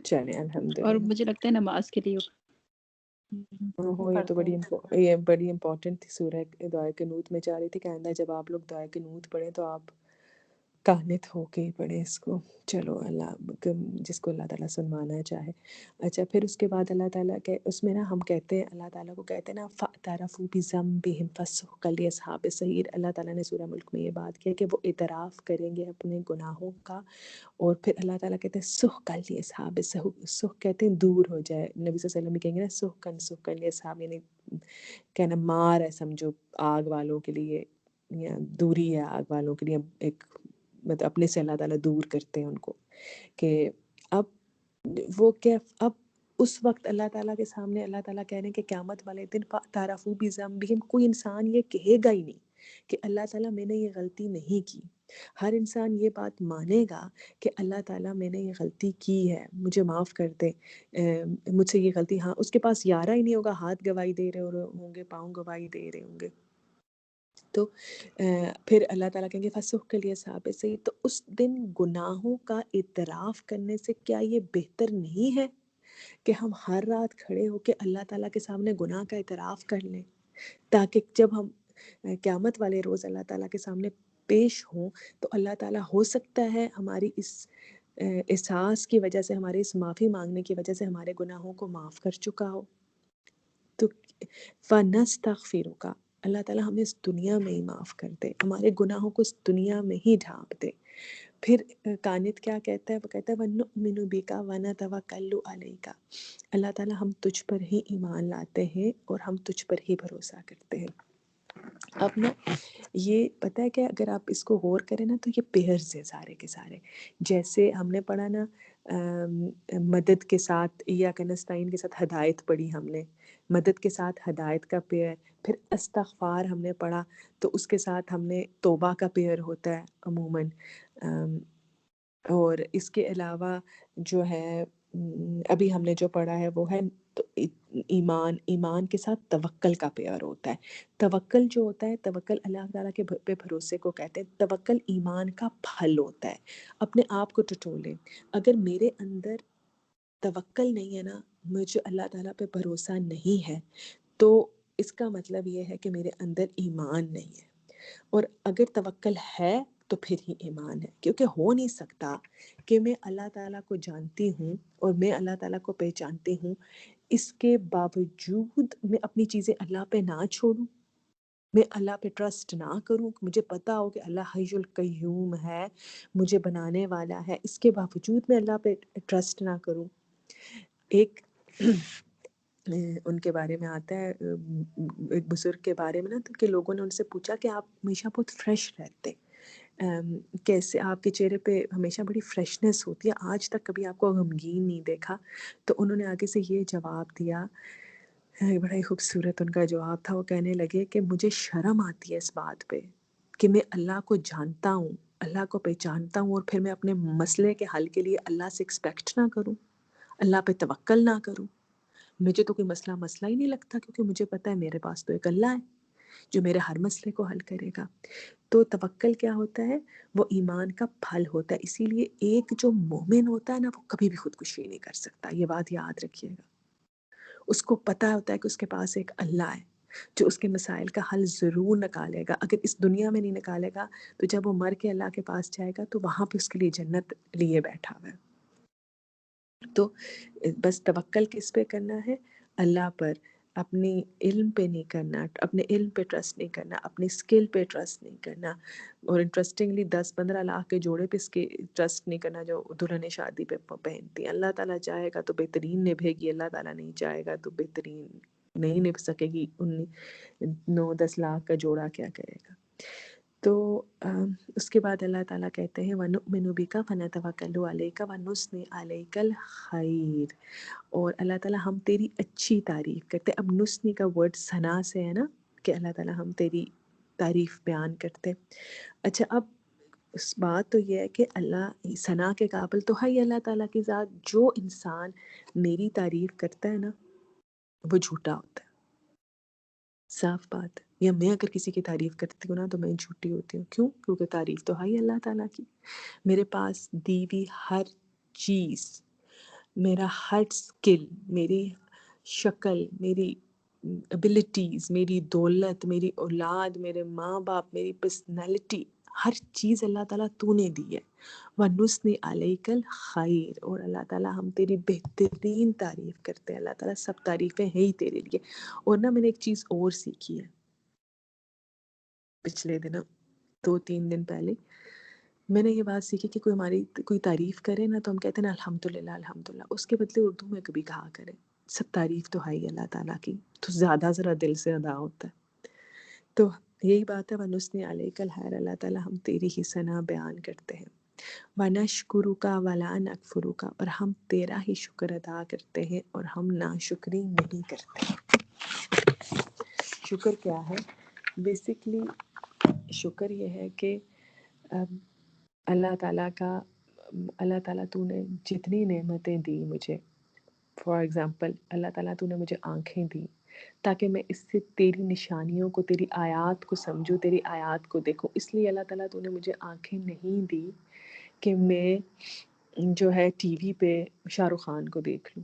چلیں اور الحمدللہ۔ مجھے لگتا ہے نماز کے لیے یہ تو بڑی امپورٹنٹ تھی سورہ دعائے قنوت میں، چاہ رہی تھی کہ آئندہ جب آپ لوگ دعائے قنوت پڑھیں تو آپ قانت ہو کے ہی پڑھیں اس کو۔ چلو اللہ جس کو اللہ تعالیٰ سنوانا چاہے۔ اچھا پھر اس کے بعد اللہ تعالیٰ کے اس میں نا ہم کہتے ہیں، اللہ تعالیٰ کو کہتے ہیں نا فَاعْتَرَفُوا بِذَنبِهِمْ فَسُحْقًا لِأَصْحَابِ السَّعِيرِ۔ اللہ تعالیٰ نے سورہ ملک میں یہ بات کی کہ وہ اعتراف کریں گے اپنے گناہوں کا، اور پھر اللہ تعالیٰ کہتے ہیں سُحْقًا لِأَصْحَابِ السَّعِيرِ، سُحْق کہتے ہیں دور ہو جائے، نبی صلی اللہ علیہ وسلم بھی کہیں گے نا سُحْقًا لِأَصْحَابِ، یعنی کہنا مار ہے سمجھو آگ والوں کے لیے، یا دوری ہے آگ والوں کے لیے، ایک مطلب اپنے سے اللہ تعالیٰ دور کرتے ہیں ان کو، کہ اب وہ کیا، اب اس وقت اللہ تعالیٰ کے سامنے اللہ تعالیٰ کہہ رہے ہیں کہ قیامت والے دن فَاعْتَرَفُوا بِذَنبِهِمْ، کوئی انسان یہ کہے گا ہی نہیں کہ اللہ تعالیٰ میں نے یہ غلطی نہیں کی۔ ہر انسان یہ بات مانے گا کہ اللہ تعالیٰ میں نے یہ غلطی کی ہے، مجھے معاف کر دے، مجھ سے یہ غلطی، ہاں اس کے پاس یارہ ہی نہیں ہوگا، ہاتھ گواہی دے رہے ہوں گے، پاؤں گواہی دے رہے ہوں گے، تو پھر اللہ تعالیٰ کہیں گے فَسُحْقًا لِأَصْحَابِ السَّعِيرِ۔ تو اس دن گناہوں کا اعتراف کرنے سے کیا یہ بہتر نہیں ہے کہ ہم ہر رات کھڑے ہو کے اللہ تعالیٰ کے سامنے گناہ کا اعتراف کر لیں، تاکہ جب ہم قیامت والے روز اللہ تعالیٰ کے سامنے پیش ہوں تو اللہ تعالیٰ ہو سکتا ہے ہماری اس احساس کی وجہ سے، ہمارے اس معافی مانگنے کی وجہ سے ہمارے گناہوں کو معاف کر چکا ہو۔ تو فَنَسْتَغْفِرُكَ، اللہ تعالیٰ ہمیں اس دنیا میں ہی معاف کر دے، ہمارے گناہوں کو اس دنیا میں ہی ڈھانپ دے۔ پھر قانت کیا کہتا ہے؟ وہ کہتا ہے وَنُؤْمِنُ بِكَ وَنَتَوَكَّلُ عَلَيْكَ، اللہ تعالیٰ ہم تجھ پر ہی ایمان لاتے ہیں اور ہم تجھ پر ہی بھروسہ کرتے ہیں۔ اب نا یہ پتہ ہے کہ اگر آپ اس کو غور کریں نا تو یہ پیئرز ہیں سارے کے سارے، جیسے ہم نے پڑھا نا مدد کے ساتھ ایاک نستعین کے ساتھ ہدایت پڑھی ہم نے، مدد کے ساتھ ہدایت کا پیئر، پھر استغفار ہم نے پڑھا تو اس کے ساتھ ہم نے توبہ کا پیئر ہوتا ہے عموماً، اور اس کے علاوہ جو ہے ابھی ہم نے جو پڑھا ہے وہ ہے تو ایمان کے ساتھ توکل کا پیئر ہوتا ہے۔ توکل جو ہوتا ہے، توکل اللہ تعالیٰ کے پہ بھروسے کو کہتے ہیں، توکل ایمان کا پھل ہوتا ہے، اپنے آپ کو ٹٹولیں۔ اگر میرے اندر توکل نہیں ہے نا، مجھے اللہ تعالیٰ پہ بھروسہ نہیں ہے، تو اس کا مطلب یہ ہے کہ میرے اندر ایمان نہیں ہے، اور اگر توکل ہے تو پھر ہی ایمان ہے، کیونکہ ہو نہیں سکتا کہ میں اللہ تعالیٰ کو جانتی ہوں اور میں اللہ تعالیٰ کو پہچانتی ہوں، اس کے باوجود میں اپنی چیزیں اللہ پہ نہ چھوڑوں، میں اللہ پہ ٹرسٹ نہ کروں، مجھے پتا ہو کہ اللہ حی القیوم ہے، مجھے بنانے والا ہے، اس کے باوجود میں اللہ پہ ٹرسٹ نہ کروں۔ ایک ان کے بارے میں آتا ہے، ایک بزرگ کے بارے میں نا، تو کہ لوگوں نے ان سے پوچھا کہ آپ ہمیشہ بہت فریش رہتے، کیسے آپ کے چہرے پہ ہمیشہ بڑی فریشنس ہوتی ہے، آج تک کبھی آپ کو غمگین نہیں دیکھا؟ تو انہوں نے آگے سے یہ جواب دیا، بڑا ہی خوبصورت ان کا جواب تھا، وہ کہنے لگے کہ مجھے شرم آتی ہے اس بات پہ کہ میں اللہ کو جانتا ہوں، اللہ کو پہچانتا ہوں، اور پھر میں اپنے مسئلے کے حل کے لیے اللہ سے ایکسپیکٹ نہ کروں، اللہ پہ توکل نہ کروں۔ مجھے تو کوئی مسئلہ ہی نہیں لگتا، کیونکہ مجھے پتہ ہے میرے پاس تو ایک اللہ ہے جو میرے ہر مسئلے کو حل کرے گا۔ تو توکل کیا ہوتا ہے؟ وہ ایمان کا پھل ہوتا ہے، اسی لیے ایک جو مومن ہوتا ہے نا، وہ کبھی بھی خودکشی نہیں کر سکتا، یہ بات یاد رکھیے گا۔ اس کو پتہ ہوتا ہے کہ اس کے پاس ایک اللہ ہے جو اس کے مسائل کا حل ضرور نکالے گا، اگر اس دنیا میں نہیں نکالے گا تو جب وہ مر کے اللہ کے پاس جائے گا تو وہاں پہ اس کے لیے جنت لیے بیٹھا ہوا ہے۔ تو بس توکل کس پہ کرنا ہے؟ اللہ پر، اپنی علم پہ نہیں کرنا، اپنے علم پہ ٹرسٹ نہیں کرنا، اپنی اسکل پہ ٹرسٹ نہیں کرنا، اور انٹرسٹنگلی 10-15 لاکھ کے جوڑے پہ اس کے ٹرسٹ نہیں کرنا جو دلہن شادی پہ پہنتی ہیں۔ اللہ تعالیٰ چاہے گا تو بہترین نبھے گی، اللہ تعالیٰ نہیں چاہے گا تو بہترین نہیں نبھ سکے گی، 9-10 لاکھ کا جوڑا کیا کرے گا۔ تو اس کے بعد اللہ تعالیٰ کہتے ہیں وَنُؤْمِنُ بِكَ فَنَتَوَكَّلُ عَلَيْكَ وَنُثْنِي عَلَيْكَ الْخَيْرَ، اور اللہ تعالیٰ ہم تیری اچھی تعریف کرتے ہیں۔ اب نثنی کا ورڈ ثنا سے ہے نا، کہ اللہ تعالیٰ ہم تیری تعریف بیان کرتے۔ اچھا، اب اس بات تو یہ ہے کہ اللہ ثنا کے قابل تو ہے ہی اللہ تعالیٰ کی ذات، جو انسان میری تعریف کرتا ہے نا وہ جھوٹا ہوتا ہے، صاف بات ہے۔ یا میں اگر کسی کی تعریف کرتی ہوں نا تو میں جھوٹی ہوتی ہوں، کیوں؟ کیونکہ تعریف تو ہے ہی اللہ تعالیٰ کی۔ میرے پاس دی ہوئی ہر چیز، میرا ہر سکل، میری شکل، میری ابیلٹیز، میری دولت، میری اولاد، میرے ماں باپ، میری پرسنالٹی، ہر چیز اللہ تعالیٰ تو نے دی ہے۔ وَنُثْنِي عَلَيْكَ الْخَيْرَ، اور اللہ تعالیٰ ہم تیری بہترین تعریف کرتے ہیں، اللہ تعالیٰ سب تعریفیں ہیں ہی تیرے لیے۔ اور نا میں نے ایک چیز اور سیکھی ہے پچھلے دنوں، 2-3 دن پہلے میں نے یہ بات سیکھی کہ کوئی ہماری کوئی تعریف کرے نا تو ہم کہتے ہیں نا الحمدللہ الحمدللہ، اس کے بدلے اردو میں کبھی کہا کریں سب تعریف تو ہے ہی اللہ تعالیٰ کی، تو زیادہ ذرا دل سے ادا ہوتا ہے۔ تو یہی بات ہے وَنُثْنِي عَلَيْكَ الْخَيْرَ، اللہ تعالیٰ ہم تیری ہی ثنا بیان کرتے ہیں۔ وَنَشْكُرُكَ وَلَا نَكْفُرُكَ، اور ہم تیرا ہی شکر ادا کرتے ہیں اور ہم ناشکری نہیں کرتے۔ شکر کیا ہے؟ بیسکلی شکر یہ ہے کہ اللہ تعالیٰ کا، اللہ تعالیٰ تو نے جتنی نعمتیں دی مجھے، فار ایگزامپل اللہ تعالیٰ تو نے مجھے آنکھیں دی تاکہ میں اس سے تیری نشانیوں کو، تیری آیات کو سمجھوں، تیری آیات کو دیکھوں، اس لیے اللہ تعالیٰ تو نے مجھے آنکھیں نہیں دی کہ میں جو ہے ٹی وی پہ شاہ رخ خان کو دیکھ لوں،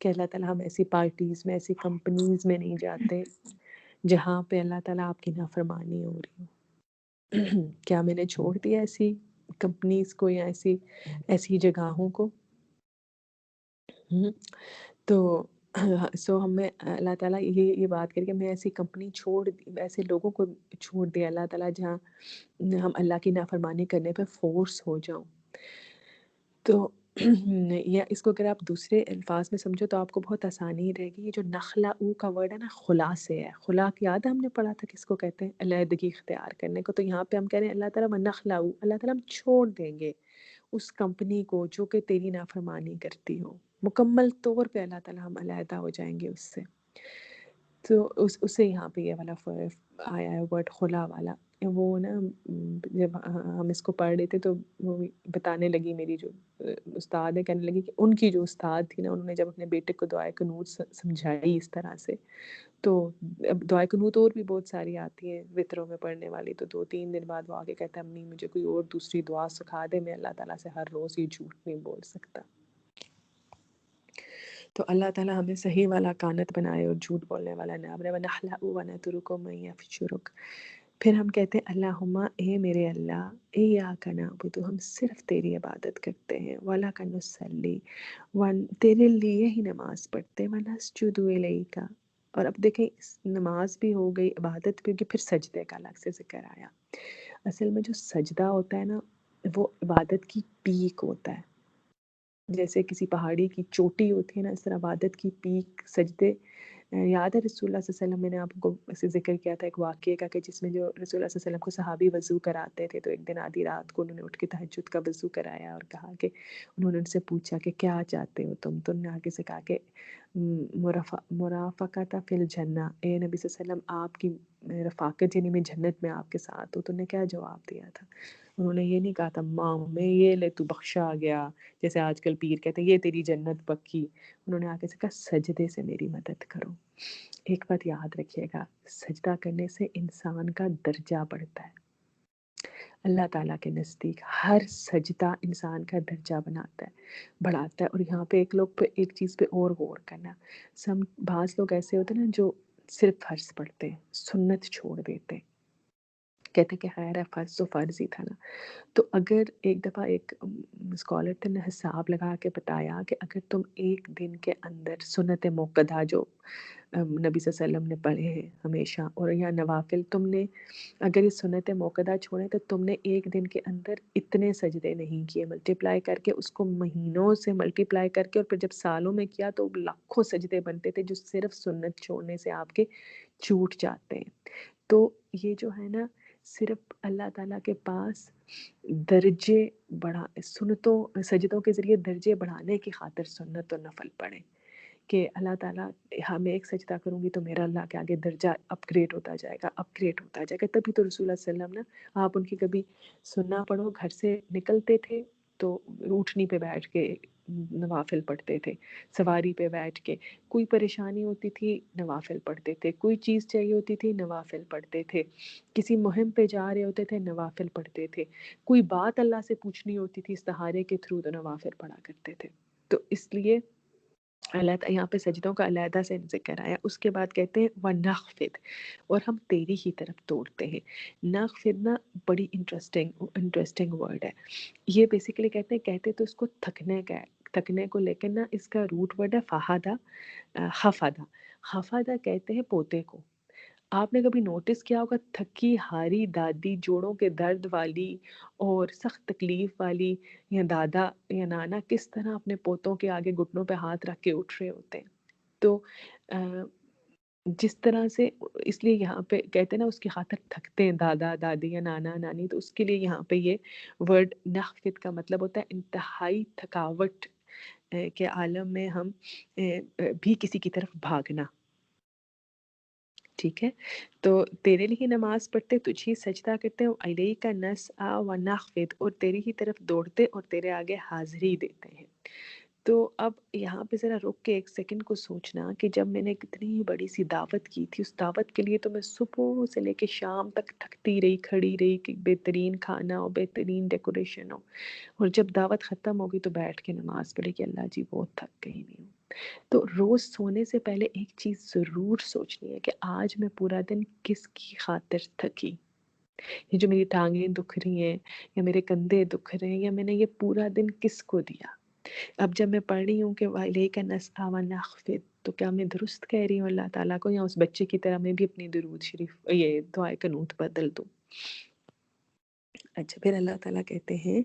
کہ اللہ تعالیٰ ہم ایسی پارٹیز میں ایسی کمپنیز میں نہیں جاتے جہاں پہ اللہ تعالیٰ آپ کی نافرمانی ہو رہی ہو. کیا میں نے چھوڑ دیا ایسی کمپنیز کو یا ایسی جگہوں کو؟ تو ہمیں اللہ تعالیٰ یہ بات کر کے میں ایسی کمپنی ایسے لوگوں کو چھوڑ دیا اللہ تعالیٰ جہاں ہم اللہ کی نافرمانی کرنے پہ فورس ہو جاؤں. تو یا اس کو اگر آپ دوسرے الفاظ میں سمجھو تو آپ کو بہت آسانی رہے گی. یہ جو نخلعو کا ورڈ ہے نا، خلا سے ہے. خلا یاد ہے ہم نے پڑھا تھا کس کو کہتے ہیں؟ علیحدگی اختیار کرنے کو. تو یہاں پہ ہم کہہ رہے ہیں اللہ تعالیٰ ونخلعو، اللہ تعالیٰ ہم چھوڑ دیں گے اس کمپنی کو جو کہ تیری نافرمانی کرتی ہو. مکمل طور پہ اللہ تعالیٰ ہم علیحدہ ہو جائیں گے اس سے. تو اس سے یہاں پہ یہ والا آیا ہے ورڈ خلا والا. وہ نا جب ہم اس کو پڑھ رہے تھے تو وہ بتانے لگی میری جو استاد ہے، کہنے لگی کہ ان کی جو استاد تھی نا، انہوں نے جب اپنے بیٹے کو دعائے قنوت سمجھائی اس طرح سے، تو اب دعائے قنوت اور بھی بہت ساری آتی ہیں وطروں میں پڑھنے والی، تو 2-3 دن بعد وہ آگے کہتا ہے امی مجھے کوئی اور دوسری دعا سکھا دے، میں اللہ تعالیٰ سے ہر روز یہ جھوٹ نہیں بول سکتا. تو اللہ تعالیٰ ہمیں صحیح والا کانت بنائے اور جھوٹ بولنے والا نہ بنائے. وَنَخْلَعُ وَنَتْرُكُ مَن يَفْجُرُكَ. پھر ہم کہتے ہیں اللہم، اے میرے اللہ، ایاک نعبد، ہم صرف تیری عبادت کرتے ہیں، وَلَکَ نُصَلِّ، تیرے لیے ہی نماز پڑھتے ہیں، وَنَسْجُدُ إِلَيْکَ. اور اب دیکھیں نماز بھی ہو گئی، عبادت بھی ہو گئی، پھر سجدے کا الگ سے ذکر آیا. اصل میں جو سجدہ ہوتا ہے نا، وہ عبادت کی پیک ہوتا ہے. جیسے کسی پہاڑی کی چوٹی ہوتی ہے نا، اس طرح عبادت کی پیک سجدے. یاد ہے رسول اللہ صلی اللہ علیہ وسلم، میں نے آپ کو ایسے ذکر کیا تھا ایک واقعے کا، کہ جس میں جو رسول اللہ صلی اللہ علیہ وسلم کو صحابی وضو کراتے تھے، تو ایک دن آدھی رات کو انہوں نے اٹھ کے تہجد کا وضو کرایا اور کہا کہ انہوں نے ان سے پوچھا کہ کیا چاہتے ہو تم؟ تو انہوں نے آگے سے کہا کہ مرافقت فی الجنہ، اے نبی صلی اللہ علیہ وسلم آپ کی رفاقت، یعنی میں جنت میں آپ کے ساتھ ہوں. تو انہوں نے کیا جواب دیا تھا؟ انہوں نے یہ نہیں کہا تھا ماں میں یہ لے تو بخشا گیا، جیسے آج کل پیر کہتے ہیں یہ تیری جنت پکی. انہوں نے آگے سے کہا سجدے سے میری مدد کرو. ایک بات یاد رکھیے گا، سجدہ کرنے سے انسان کا درجہ بڑھتا ہے. اللہ تعالیٰ کے نزدیک ہر سجدہ انسان کا درجہ بناتا ہے، بڑھاتا ہے. اور یہاں پہ ایک چیز پہ اور غور کرنا. بعض لوگ ایسے ہوتے ہیں نا جو صرف فرض پڑھتے ہیں، سنت چھوڑ دیتے ہیں، کہتے کہ خیر ہے فرض تو فرض ہی تھا نا. تو اگر ایک دفعہ ایک اسکالر تھے نے حساب لگا کے بتایا کہ اگر تم ایک دن کے اندر سنت موقدہ جو نبی صلی اللہ علیہ وسلم نے پڑھے ہیں ہمیشہ، اور یا نوافل، تم نے اگر یہ سنت موقدہ چھوڑیں تو تم نے ایک دن کے اندر اتنے سجدے نہیں کیے. ملٹیپلائی کر کے اس کو مہینوں سے ملٹیپلائی کر کے، اور پھر جب سالوں میں کیا تو لاکھوں سجدے بنتے تھے جو صرف سنت چھوڑنے سے آپ کے چھوٹ جاتے ہیں. تو یہ جو ہے نا، صرف اللہ تعالیٰ کے پاس درجے سجدوں کے ذریعے درجے بڑھانے کی خاطر سنت اور نفل پڑھیں، کہ اللہ تعالیٰ میں ایک سجدہ کروں گی تو میرا اللہ کے آگے درجہ اپ گریڈ ہوتا جائے گا. تبھی تو رسول اللہ صلی اللہ علیہ وسلم نا، آپ ان کی کبھی سننا پڑھو، گھر سے نکلتے تھے تو اونٹنی پہ بیٹھ کے نوافل پڑھتے تھے، سواری پہ بیٹھ کے، کوئی پریشانی ہوتی تھی نوافل پڑھتے تھے، کوئی چیز چاہیے ہوتی تھی نوافل پڑھتے تھے، کسی مہم پہ جا رہے ہوتے تھے نوافل پڑھتے تھے، کوئی بات اللہ سے پوچھنی ہوتی تھی استخارے کے تھرو تو نوافل پڑھا کرتے تھے. تو اس لیے اللہ یہاں پہ سجدوں کا علیحدہ سے ذکر آیا. اس کے بعد کہتے ہیں وَنَخْفِضْ، اور ہم تیری ہی طرف توڑتے ہیں. نخفض نا بڑی انٹرسٹنگ ورڈ ہے. یہ بیسیکلی کہتے تو اس کو تھکنے کا ہے، تھکنے کو، لیکن نا اس کا روٹ ورڈ ہے فہدہ، خفدہ. خفدہ کہتے ہیں پوتے کو. آپ نے کبھی نوٹس کیا ہوگا تھکی ہاری دادی، جوڑوں کے درد والی اور سخت تکلیف والی، یا دادا یا نانا کس طرح اپنے پوتوں کے آگے گھٹنوں پہ ہاتھ رکھ کے اٹھ رہے ہوتے ہیں. تو جس طرح سے، اس لیے یہاں پہ کہتے ہیں نا اس کی خاطر تھکتے ہیں دادا دادی یا نانا نانی، تو اس کے لیے یہاں پہ یہ ورڈ نخفض کا مطلب ہوتا ہے انتہائی تھکاوٹ کے عالم میں ہم بھی کسی کی طرف بھاگنا. ٹھیک ہے، تو تیرے لیے نماز پڑھتے، تجھے سجدہ کرتے، الیک نسعی ونخفض، اور تیری ہی طرف دوڑتے اور تیرے آگے حاضری دیتے ہیں. تو اب یہاں پہ ذرا رک کے ایک سیکنڈ کو سوچنا کہ جب میں نے کتنی بڑی سی دعوت کی تھی، اس دعوت کے لیے تو میں صبح سے لے کے شام تک تھکتی رہی، کھڑی رہی کہ بہترین کھانا ہو، بہترین ڈیکوریشن ہو، اور جب دعوت ختم ہوگی تو بیٹھ کے نماز پڑھی کہ اللہ جی بہت تھک گئی نہیں ہوں۔ تو روز سونے سے پہلے ایک چیز ضرور سوچنی ہے کہ آج میں پورا دن کس کی خاطر تھکی، یہ جو میری ٹانگیں دکھ رہی ہیں یا میرے کندھے دکھ رہے ہیں، یا میں نے یہ پورا دن کس کو دیا۔ اب جب میں پڑھ رہی ہوں کہ وَإِلَيْكَ نَسْعَىٰ وَنَخْفِضْ، تو کیا میں درست کہہ رہی ہوں اللہ تعالیٰ کو، یا اس بچے کی طرح میں بھی اپنی درود شریف یہ دعائے قنوت بدل دوں؟ اچھا، پھر اللہ تعالیٰ کہتے ہیں،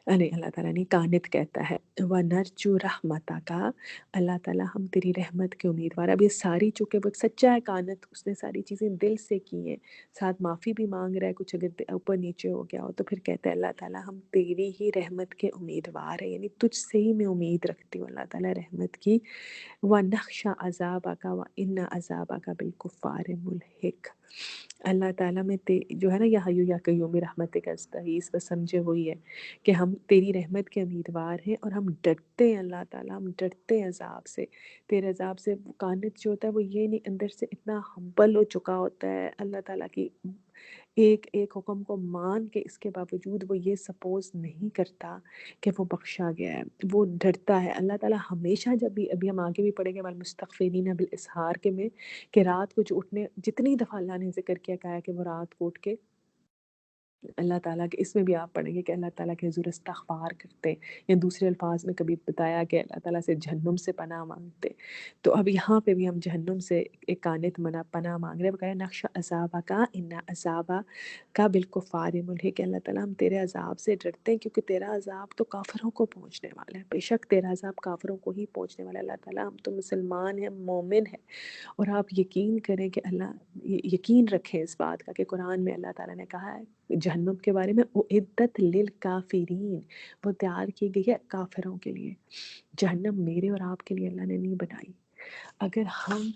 نہیں اللہ تعالیٰ نہیں، کانت کہتا ہے وَنَرْجُو رَحْمَتَكَ، اللہ تعالیٰ ہم تیری رحمت کے امیدوار۔ اب یہ ساری چونکہ وہ سچا ہے کانت، اس نے ساری چیزیں دل سے کی ہیں، ساتھ معافی بھی مانگ رہا ہے، کچھ اگر اوپر نیچے ہو گیا ہو تو پھر کہتا ہے اللہ تعالیٰ ہم تیری ہی رحمت کے امیدوار ہیں، یعنی تجھ سے ہی میں امید رکھتی ہوں اللہ تعالیٰ رحمت کی۔ وَنَخْشَىٰ عَذَابَكَ وَإِنَّ عَذَابَكَ بِالْكُفَّارِ مُلْحِقٌ، اللہ تعالیٰ میں جو ہے نا یا حیو یا قیوم رحمتک استغیث، بس سمجھے وہی ہے کہ ہم تیری رحمت کے امیدوار ہیں اور ہم ڈرتے ہیں اللہ تعالیٰ، ہم ڈرتے ہیں عذاب سے، تیرے عذاب سے۔ کانت جو ہوتا ہے وہ یہ نہیں، اندر سے اتنا ہمبل ہو چکا ہوتا ہے اللہ تعالیٰ کی ایک ایک حکم کو مان کے، اس کے باوجود وہ یہ سپوز نہیں کرتا کہ وہ بخشا گیا ہے، وہ ڈرتا ہے۔ اللہ تعالیٰ ہمیشہ جب بھی، ابھی ہم آگے بھی پڑھیں گے والمستغفرین بالاسحار کے میں، کہ رات کو جو اٹھنے، جتنی دفعہ اللہ نے ذکر کیا کہا ہے کہ وہ رات کو اٹھ کے اللہ تعالیٰ کے، اس میں بھی آپ پڑھیں گے کہ اللہ تعالیٰ کے حضور استغفار کرتے، یا دوسرے الفاظ میں کبھی بتایا کہ اللہ تعالیٰ سے جہنم سے پناہ مانگتے۔ تو اب یہاں پہ بھی ہم جہنم سے ایک کانت پناہ مانگ رہے ہیں، بقایا نقش عذابک ان عذابک بالکفار ملحق، کہ اللہ تعالیٰ ہم تیرے عذاب سے ڈرتے ہیں کیونکہ تیرا عذاب تو کافروں کو پہنچنے والا ہے، بے شک تیرا عذاب کافروں کو ہی پہنچنے والا ہے۔ اللہ تعالیٰ ہم تو مسلمان ہیں، مومن ہیں، اور آپ یقین کریں کہ یقین رکھیں اس بات کا کہ قرآن میں اللہ تعالیٰ نے کہا ہے جہنم کے بارے میں، اعدت للکافرین، وہ تیار کی گئی ہے کافروں کے لیے۔ جہنم میرے اور آپ کے لیے اللہ نے نہیں بنائی۔ اگر ہم،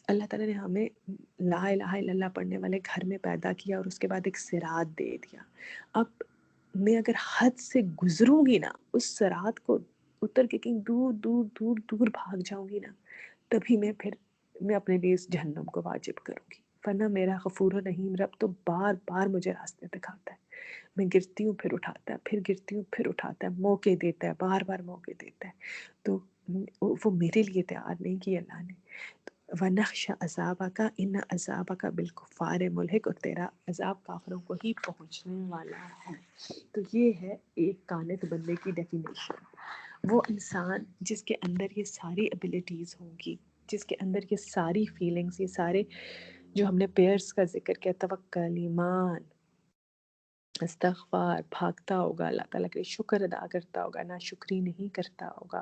اللہ تعالیٰ نے ہمیں لا الہ الا اللہ پڑھنے والے گھر میں پیدا کیا اور اس کے بعد ایک صراط دے دیا، اب میں اگر حد سے گزروں گی نا، اس صراط کو اتر کے کہیں دور دور دور دور بھاگ جاؤں گی نا، تبھی میں اپنے لیے اس جہنم کو واجب کروں گی، ورنہ میرا غفور و رحیم رب تو بار بار مجھے راستے دکھاتا ہے، میں گرتی ہوں پھر اٹھاتا ہے، پھر گرتی ہوں پھر اٹھاتا ہے، موقع دیتا ہے، بار بار موقع دیتا ہے، تو وہ میرے لیے تیار نہیں کی اللہ نے۔ وَنَخْشَ عَذَابَكَ إِنَّ عَذَابَكَ بِالْكُفَّارِ مُلْحِقٌ، اور تیرا عذاب کافروں کو ہی پہنچنے والا ہے۔ تو یہ ہے ایک کانت بندے کی ڈیفینیشن، وہ انسان جس کے اندر یہ ساری ابیلٹیز ہوں گی، جس کے اندر یہ ساری فیلنگز، یہ سارے جو ہم نے پیئرز کا ذکر کیا، توکل، ایمان، استغفار، بھاگتا ہوگا اللہ تعالیٰ کے لیے، شکر ادا کرتا ہوگا، ناشکری نہیں کرتا ہوگا،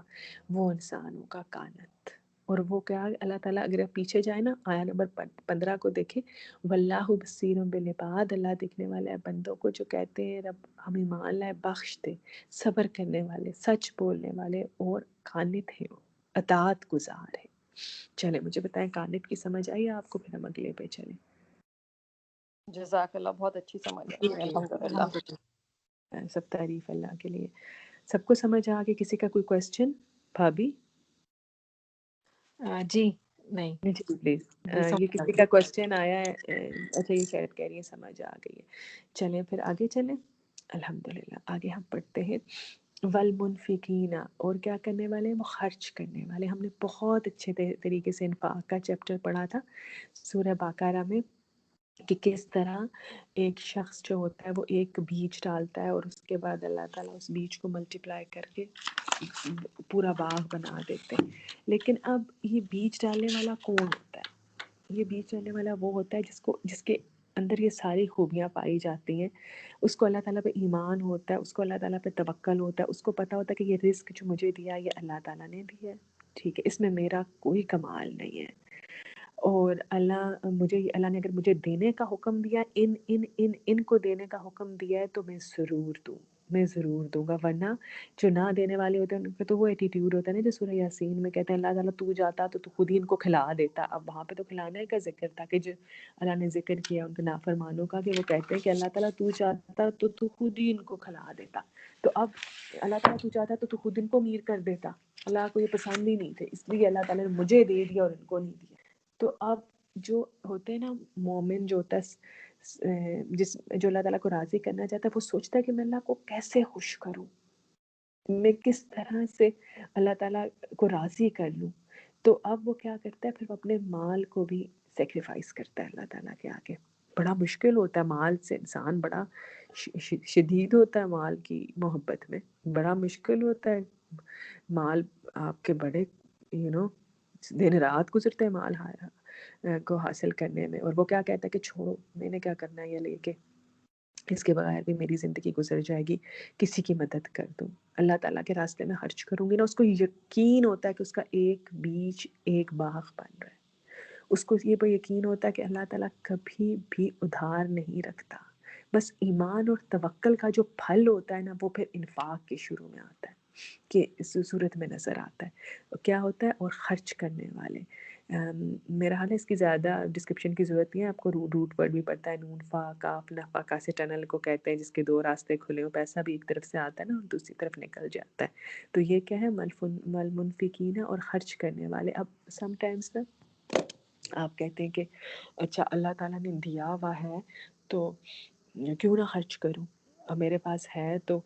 وہ انسان ہوگا کانت۔ اور وہ کیا، اللہ تعالیٰ اگر آپ پیچھے جائیں نا، آیا نمبر 15 کو دیکھیں، واللہ بصیر بالعباد، اللہ دیکھنے والا ہے بندوں کو، جو کہتے ہیں رب ہم ایمان لائے، بخش دے، صبر کرنے والے، سچ بولنے والے، اور کانت ہیں، وہ اطاعت گزار ہے۔ چلیں مجھے بتائیں کانت کی سمجھ آئی آپ کو، پھر ہم اگلے پہ چلیں۔ جزاک اللہ، بہت اچھی سمجھ آئی ہے، الحمدللہ۔ سب تعریف اللہ کے لیے۔ سب کو سمجھ آ گئی؟ کسی کا کوئی کویسچن؟ بھابی جی نہیں جی پلیز، جی یہ سمجھ آ کسی گئی۔ کا کویسچن آیا ہے؟ اچھا یہ شاید کہہ رہی ہیں سمجھ آ گئی ہے۔ چلیں پھر آگے چلیں، الحمدللہ آگے ہم پڑھتے ہیں۔ والمنفقین، اور کیا کرنے والے ہیں؟ وہ خرچ کرنے والے۔ ہم نے بہت اچھے طریقے سے انفاق کا چیپٹر پڑھا تھا سورہ بقرہ میں، کہ کس طرح ایک شخص جو ہوتا ہے وہ ایک بیج ڈالتا ہے اور اس کے بعد اللہ تعالیٰ اس بیج کو ملٹیپلائی کر کے پورا باغ بنا دیتے ہیں۔ لیکن اب یہ بیج ڈالنے والا کون ہوتا ہے؟ یہ بیج ڈالنے والا وہ ہوتا ہے جس کے اندر یہ ساری خوبیاں پائی جاتی ہیں، اس کو اللہ تعالیٰ پہ ایمان ہوتا ہے، اس کو اللہ تعالیٰ پہ توکل ہوتا ہے، اس کو پتہ ہوتا ہے کہ یہ رزق جو مجھے دیا یہ اللہ تعالیٰ نے دیا ہے، ٹھیک ہے، اس میں میرا کوئی کمال نہیں ہے، اور اللہ نے اگر مجھے دینے کا حکم دیا، ان کو دینے کا حکم دیا ہے تو میں ضرور دوں۔ میں ضرور دوں گا، ورنہ جو نہ دینے والے ہوتے ہیں ان کا تو وہ ایٹیٹیوڈ ہوتا ہے نا، جو سورہ یاسین میں کہتے ہیں اللہ تعالیٰ تو جاتا تو تو خود ہی ان کو کھلا دیتا. اب وہاں پہ تو کھلانے کا ذکر تھا کہ جو اللہ نے ذکر کیا ان کے نافرمانوں کا، کہ وہ کہتے ہیں کہ اللہ تعالیٰ تو چاہتا تو تو خود ہی ان کو کھلا دیتا. تو اب اللہ تعالیٰ تو چاہتا تو تو خود ان کو امیر کر دیتا. اللہ کو یہ پسند ہی نہیں تھے، اس لیے اللہ تعالیٰ نے مجھے دے دیا اور ان کو نہیں دیا. تو اب جو ہوتے ہیں نا مومن جو ہوتا ہے جو اللہ تعالیٰ کو راضی کرنا چاہتا ہے، وہ سوچتا ہے کہ میں اللہ کو کیسے خوش کروں، میں کس طرح سے اللہ تعالیٰ کو راضی کر لوں. تو اب وہ کیا کرتا ہے، پھر وہ اپنے مال کو بھی سیکریفائس کرتا ہے اللہ تعالیٰ کے آگے. بڑا مشکل ہوتا ہے، مال سے انسان بڑا شدید ہوتا ہے، مال کی محبت میں بڑا مشکل ہوتا ہے. مال آپ کے بڑے دن رات گزرتے ہیں مال کو حاصل کرنے میں، اور وہ کیا کہتا ہے کہ چھوڑو، میں نے کیا کرنا ہے یہ لے کے، اس کے بغیر بھی میری زندگی گزر جائے گی، کسی کی مدد کر دوں، اللہ تعالیٰ کے راستے میں خرچ کروں گی نا. اس کو یقین ہوتا ہے کہ اس کا ایک بیج ایک باغ بن رہا ہے. اس کو یہ یقین ہوتا ہے کہ اللہ تعالیٰ کبھی بھی ادھار نہیں رکھتا. بس ایمان اور توکل کا جو پھل ہوتا ہے نا، وہ پھر انفاق کے شروع میں آتا ہے، کہ اس صورت میں نظر آتا ہے کیا ہوتا ہے. اور خرچ کرنے والے، میرا حال ہے اس کی زیادہ ڈسکرپشن کی ضرورت نہیں ہے، آپ کو روٹ ورڈ بھی پڑتا ہے، نون فا کاف نفا کا سے ٹنل کو کہتے ہیں، جس کے دو راستے کھلے ہوں، پیسہ بھی ایک طرف سے آتا ہے نا اور دوسری طرف نکل جاتا ہے. تو یہ کیا ہے، منفقین اور خرچ کرنے والے. اب سم ٹائمز نا آپ کہتے ہیں کہ اچھا اللہ تعالیٰ نے دیا ہوا ہے تو کیوں نہ خرچ کروں، اب میرے پاس ہے تو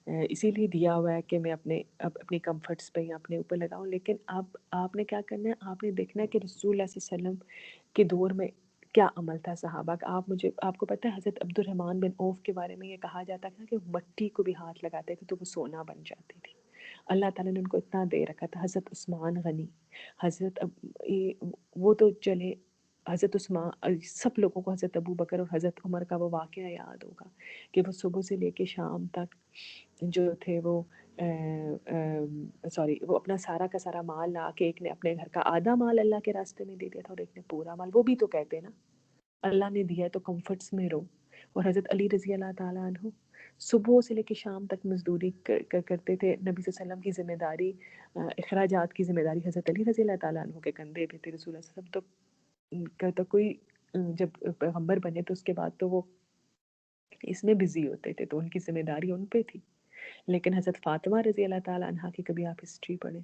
اسی لیے دیا ہوا ہے کہ میں اپنی کمفرٹس پہ یا اپنے اوپر لگاؤں. لیکن اب آپ نے کیا کرنا ہے، آپ نے دیکھنا ہے کہ رسول اللہ صلی اللہ علیہ وسلم کے دور میں کیا عمل تھا صحابہ کا. آپ کو پتہ ہے حضرت عبد الرحمن بن عوف کے بارے میں یہ کہا جاتا تھا کہ مٹی کو بھی ہاتھ لگاتے تھے تو وہ سونا بن جاتی تھی. اللہ تعالیٰ نے ان کو اتنا دے رکھا تھا. حضرت عثمان غنی، وہ تو چلے، حضرت عثمان، سب لوگوں کو حضرت ابو بکر اور حضرت عمر کا وہ واقعہ یاد ہوگا کہ وہ صبح سے لے کے شام تک جو تھے وہ وہ اپنا سارا کا سارا مال لا کے، ایک نے اپنے گھر کا آدھا مال اللہ کے راستے میں دے دیا تھا اور ایک نے پورا مال. وہ بھی تو کہتے ہیں نا اللہ نے دیا ہے تو کمفرٹس میں رہو. اور حضرت علی رضی اللہ تعالیٰ عنہ صبح سے لے کے شام تک مزدوری کرتے تھے. نبی صلی اللہ علیہ وسلم کی ذمہ داری، اخراجات کی ذمہ داری حضرت علی رضی اللہ تعالیٰ عنہ کے کندھے پہ تھی. رسول اللہ صلی اللہ علیہ وسلم تو کوئی جب پیغمبر بنے تو اس کے بعد تو وہ اس میں بزی ہوتے تھے، تو ان کی ذمہ داری ان پہ تھی. لیکن حضرت فاطمہ رضی اللہ تعالیٰ عنہ کی کبھی آپ ہسٹری پڑھیں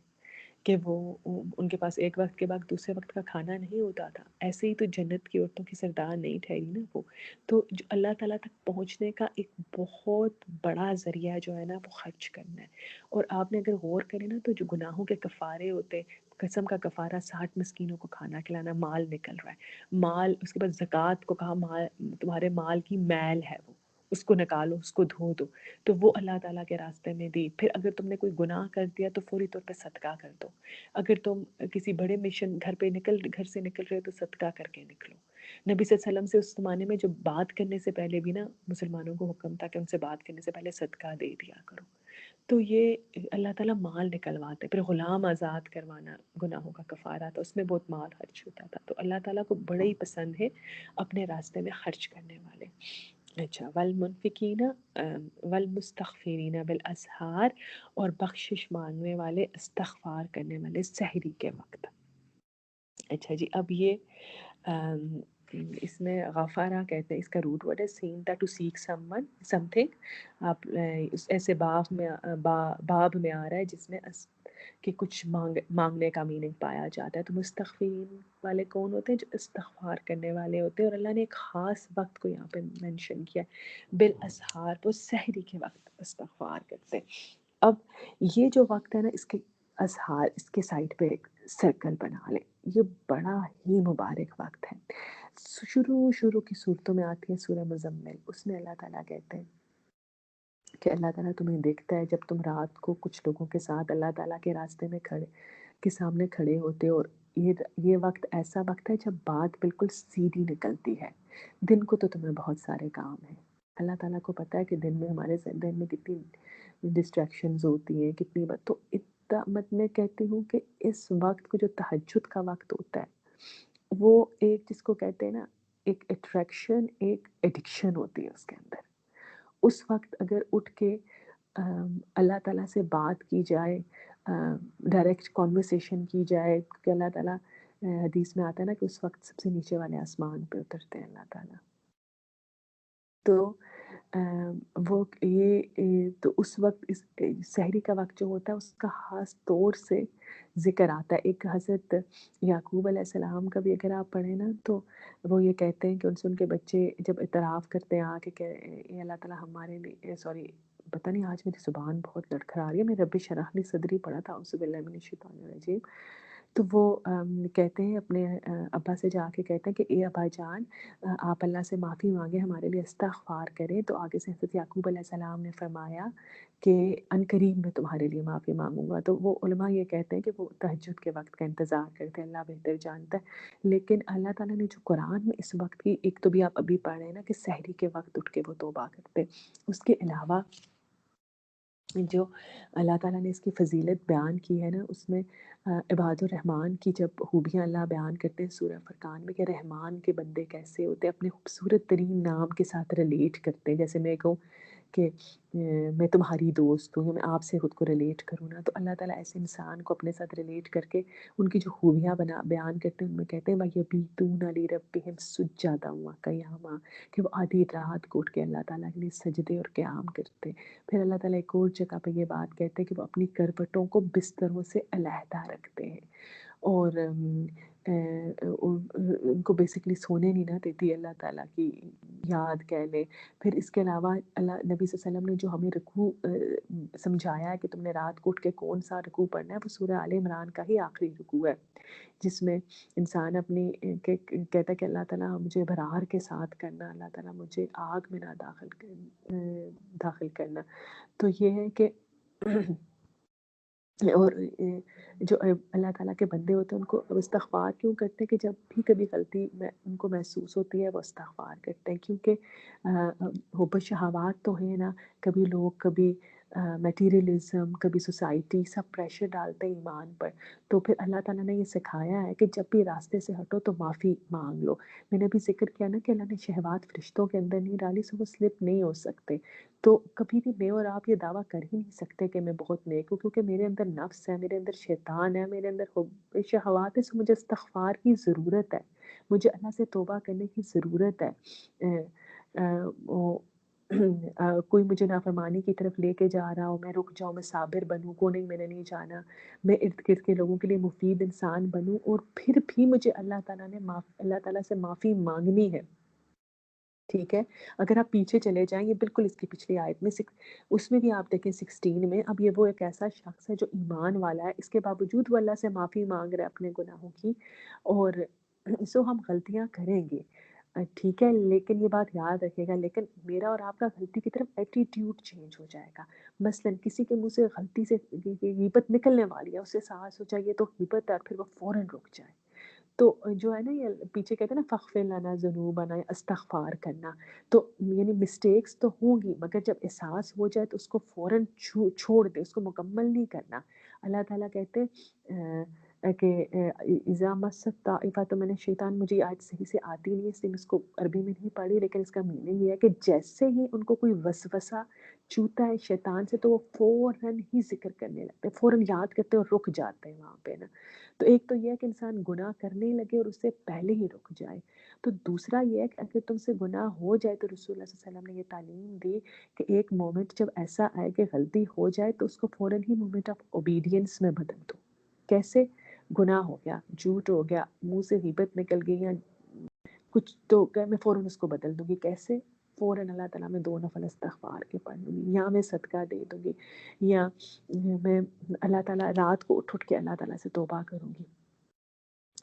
کہ وہ ان کے پاس ایک وقت کے بعد دوسرے وقت کا کھانا نہیں ہوتا تھا. ایسے ہی تو جنت کی عورتوں کی سردار نہیں ٹھہری نا وہ. تو جو اللہ تعالیٰ تک پہنچنے کا ایک بہت بڑا ذریعہ جو ہے نا وہ خرچ کرنا ہے. اور آپ نے اگر غور کریں نا تو جو گناہوں کے کفارے ہوتے، قسم کا کفارہ 60 مسکینوں کو کھانا کھلانا، مال نکل رہا ہے، مال، اس کے بعد زکوٰۃ کو کہا تمہارے مال کی میل ہے وہ، اس کو نکالو، اس کو دھو دو، تو وہ اللہ تعالیٰ کے راستے میں دی. پھر اگر تم نے کوئی گناہ کر دیا تو فوری طور پہ صدقہ کر دو. اگر تم کسی بڑے مشن گھر سے نکل رہے ہو تو صدقہ کر کے نکلو. نبی صلی اللہ علیہ وسلم سے اس زمانے میں جو بات کرنے سے پہلے بھی نا مسلمانوں کو حکم تھا کہ ان سے بات کرنے سے پہلے صدقہ دے دیا کرو. تو یہ اللہ تعالیٰ مال نکلواتے. پھر غلام آزاد کروانا گناہوں کا کفارہ تھا، اس میں بہت مال خرچ ہوتا تھا. تو اللہ تعالیٰ کو بڑا ہی پسند ہے اپنے راستے میں خرچ کرنے والے. اچھا، والمنفقین والمستغفرین بالاسحار، اور بخشش مانگنے والے، استغفار کرنے والے سحری کے وقت. اچھا جی، اب یہ اس میں غفارہ کہتے ہیں، اس کا روٹ ورڈ ہے سینٹا، ٹو سیک سم تھنگ. آپ ایسے باب میں آ رہا ہے جس میں کہ کچھ مانگنے کا میننگ پایا جاتا ہے. تو مستغفرین والے کون ہوتے ہیں؟ جو استغفار کرنے والے ہوتے ہیں. اور اللہ نے ایک خاص وقت کو یہاں پہ مینشن کیا، بالاسحار، وہ سحری کے وقت استغفار کرتے ہیں. اب یہ جو وقت ہے نا، اس کے اسحار، اس کے سائڈ پہ ایک سرکل بنا لیں. یہ بڑا ہی مبارک وقت ہے. شروع کی صورتوں میں آتی ہے سورہ مزمل. اس میں اللہ تعالیٰ کہتے ہیں کہ اللہ تعالیٰ تمہیں دیکھتا ہے جب تم رات کو کچھ لوگوں کے ساتھ اللہ تعالیٰ کے راستے میں سامنے کھڑے ہوتے ہو. اور یہ وقت ایسا وقت ہے جب بات بالکل سیدھی نکلتی ہے. دن کو تو تمہیں بہت سارے کام ہیں. اللہ تعالیٰ کو پتہ ہے کہ دن میں ہمارے دن میں کتنی ڈسٹریکشنز ہوتی ہیں، کتنی بات. تو میں کہتی ہوں کہ اس وقت کو جو تہجد کا وقت ہوتا ہے، وہ ایک جس کو کہتے ہیں نا ایک اٹریکشن، ایک ایڈکشن ہوتی ہے اس کے اندر. اس وقت اگر اٹھ کے اللہ تعالیٰ سے بات کی جائے، ڈائریکٹ کانورسیشن کی جائے، کہ اللہ تعالیٰ حدیث میں آتا ہے نا کہ اس وقت سب سے نیچے والے آسمان پہ اترتے ہیں اللہ تعالیٰ. تو وہ یہ تو اس وقت اس سحری کا وقت جو ہوتا ہے اس کا خاص طور سے ذکر آتا ہے. ایک حضرت یعقوب علیہ السلام کا بھی اگر آپ پڑھیں نا تو وہ یہ کہتے ہیں کہ ان سے ان کے بچے جب اعتراف کرتے ہیں آ کے کہ اے اللہ تعالیٰ ہمارے لیے سوری پتہ نہیں آج میری زبان بہت لڑکھڑا رہی ہے، میں رب اشرح لی صدری پڑھا تھا اعوذ باللہ من الشیطان الرجیم. تو وہ کہتے ہیں اپنے ابا سے جا کے کہتے ہیں کہ اے ابا جان آپ اللہ سے معافی مانگیں، ہمارے لیے استغفار کریں. تو آگے سے حضرت یعقوب علیہ السلام نے فرمایا کہ ان قریب میں تمہارے لیے معافی مانگوں گا. تو وہ علماء یہ کہتے ہیں کہ وہ تہجد کے وقت کا انتظار کرتے ہیں، اللہ بہتر جانتا ہے. لیکن اللہ تعالیٰ نے جو قرآن میں اس وقت کی ایک تو بھی آپ ابھی پڑھ رہے ہیں نا کہ سحری کے وقت اٹھ کے وہ توبہ کرتے، اس کے علاوہ جو اللہ تعالیٰ نے اس کی فضیلت بیان کی ہے نا اس میں عباد الرحمن کی جب خوبیاں اللہ بیان کرتے ہیں سورہ فرقان میں کہ رحمان کے بندے کیسے ہوتے ہیں، اپنے خوبصورت ترین نام کے ساتھ ریلیٹ کرتے ہیں. جیسے میں کہوں کہ میں تمہاری دوست ہوں یا میں آپ سے خود کو ریلیٹ کروں نا، تو اللہ تعالیٰ ایسے انسان کو اپنے ساتھ ریلیٹ کر کے ان کی جو خوبیاں بیان کرتے ہیں ان میں کہتے ہیں وَيَبِيتُونَ لِرَبِّهِمْ سُجَّدًا وَقِيَامًا، کہ وہ آدھی رات کو اٹھ کے اللہ تعالیٰ کے لیے سجدے اور قیام کرتے. پھر اللہ تعالیٰ ایک اور جگہ پہ یہ بات کہتے ہیں کہ وہ اپنی کروٹوں کو بستروں سے علیحدہ رکھتے ہیں اور ان کو بیسکلی سونے نہیں نہ دیتی اللہ تعالیٰ کی یاد کہہ لیں. پھر اس کے علاوہ اللہ نبی صلی اللہ علیہ وسلم نے جو ہمیں رکوع سمجھایا ہے کہ تم نے رات کو اٹھ کے کون سا رکوع پڑھنا ہے، وہ سورہ آل عمران کا ہی آخری رکوع ہے جس میں انسان اپنی کہتا ہے کہ اللہ تعالیٰ مجھے ابرار کے ساتھ کرنا، اللہ تعالیٰ مجھے آگ میں نہ داخل کرنا. تو یہ ہے کہ اور جو اللہ تعالیٰ کے بندے ہوتے ہیں ان کو استغفار کیوں کرتے ہیں کہ جب بھی کبھی غلطی ان کو محسوس ہوتی ہے وہ استغفار کرتے ہیں، کیونکہ حب شہوات تو ہے نا، کبھی لوگ کبھی میٹیریلزم، کبھی سوسائٹی سب پریشر ڈالتے ہیں ایمان پر. تو پھر اللہ تعالیٰ نے یہ سکھایا ہے کہ جب بھی راستے سے ہٹو تو معافی مانگ لو. میں نے بھی ذکر کیا نا کہ اللہ نے شہوات فرشتوں کے اندر نہیں ڈالی سو وہ سلپ نہیں ہو سکتے. تو کبھی بھی میں اور آپ یہ دعویٰ کر ہی نہیں سکتے کہ میں بہت نیک ہوں، کیونکہ میرے اندر نفس ہے، میرے اندر شیطان ہے، میرے اندر حب شہوات ہے. مجھے استغفار کی ضرورت ہے، مجھے اللہ سے توبہ کرنے کی ضرورت ہے. کوئی مجھے نافرمانی کی طرف لے کے جا رہا ہو، میں رک جاؤں، میں صابر بنوں، کو نہیں میں نے نہیں جانا، میں ارد گرد کے لوگوں کے لیے مفید انسان بنوں، اور پھر بھی مجھے اللہ تعالیٰ سے معافی مانگنی ہے. ٹھیک ہے، اگر آپ پیچھے چلے جائیں یہ بالکل اس کی پچھلی آیت میں اس میں بھی آپ دیکھیں 16 میں، اب یہ وہ ایک ایسا شخص ہے جو ایمان والا ہے، اس کے باوجود وہ اللہ سے معافی مانگ رہا ہے اپنے گناہوں کی. اور سو ہم غلطیاں کریں گے ٹھیک ہے، لیکن یہ بات یاد رکھے گا، لیکن میرا اور آپ کا غلطی کی طرف ایٹیٹیوڈ چینج ہو جائے گا. مثلا کسی کے منہ سے غلطی سے غیبت نکلنے والی ہے، اسے سانس ہو جائے تو غیبت ہے، پھر وہ فوراً رک جائے. تو جو ہے نا یہ پیچھے کہتے ہیں نا فغفر لنا ذنوبنا، استغفار کرنا، تو یعنی مسٹیکس تو ہوں گی مگر جب احساس ہو جائے تو اس کو فوراً چھوڑ دے، اس کو مکمل نہیں کرنا. اللہ تعالیٰ کہتے کہ اذا مست طائفۃ من الشیطان، مجھے آج صحیح سے آتی نہیں اس لیے میں اس کو عربی میں نہیں پڑھی، لیکن اس کا میننگ یہ ہے کہ جیسے ہی ان کو کوئی وسوسہ چوتا ہے شیطان سے تو وہ فوراً ہی ذکر کرنے لگتے ہیں، فوراً یاد کرتے ہیں اور رک جاتے ہیں وہاں پہ نا. تو ایک تو یہ ہے کہ انسان گناہ کرنے لگے اور اس سے پہلے ہی رک جائے. تو دوسرا یہ ہے کہ اگر تم سے گناہ ہو جائے تو رسول اللہ صلی اللہ علیہ وسلم نے یہ تعلیم دی کہ ایک مومنٹ جب ایسا آئے کہ غلطی ہو جائے تو اس کو فوراً ہی مومنٹ آف اوبیڈینس میں بدل دو. کیسے؟ گناہ ہو گیا، جھوٹ ہو گیا، منہ سے غیبت نکل گئی یا کچھ تو میں فوراً اس کو بدل دوں گی. کیسے؟ فوراً اللہ تعالیٰ میں 2 نفل استغفار کے پڑھ لوں گی، یا میں صدقہ دے دوں گی، یا میں اللہ تعالیٰ رات کو اٹھ کے اللہ تعالیٰ سے توبہ کروں گی.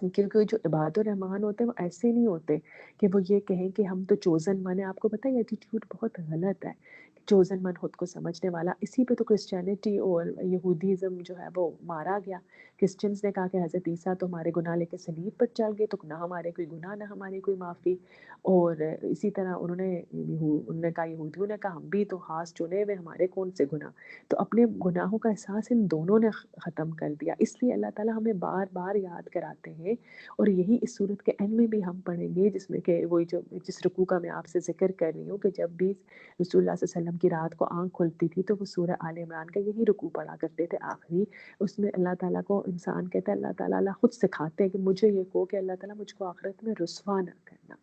کیونکہ جو عباد الرحمن ہوتے ہیں وہ ایسے نہیں ہوتے کہ وہ یہ کہیں کہ ہم تو چوزن ون ہیں. آپ کو پتہ ہے ایٹیٹیوڈ بہت غلط ہے، چوزن ون خود کو سمجھنے والا. اسی پہ تو کرسچینٹی اور یہودیزم جو ہے وہ مارا گیا کرسچنس نے کہا کہ حضرت عیسیٰ تو ہمارے گناہ لے کے صلیب پر چل گئے، تو نہ ہمارے کوئی گناہ نہ ہماری کوئی معافی. اور اسی طرح انہوں نے کہا، یہودیوں نے کہا ہم بھی تو خاص چنے ہوئے، ہمارے کون سے گناہ. تو اپنے گناہوں کا احساس ان دونوں نے ختم کر دیا. اس لیے اللہ تعالیٰ ہمیں بار بار یاد کراتے ہیں، اور یہی اس صورت کے اینڈ میں بھی ہم پڑھیں گے، جس میں کہ وہی جو جس رکوع کا میں آپ سے ذکر کر رہی ہوں، کہ جب بھی رسول اللہ صلی اللہ علیہ وسلم کی رات کو آنکھ کھلتی تھی تو وہ سورہ آل عمران کا یہی رکوع پڑھا کرتے تھے آخری. اس میں اللہ تعالیٰ کو انسان کہتا ہے، اللہ تعالیٰ خود سکھاتے ہیں کہ مجھے یہ کہو کہ اللہ تعالیٰ مجھ کو آخرت میں رسوا نہ کرنا.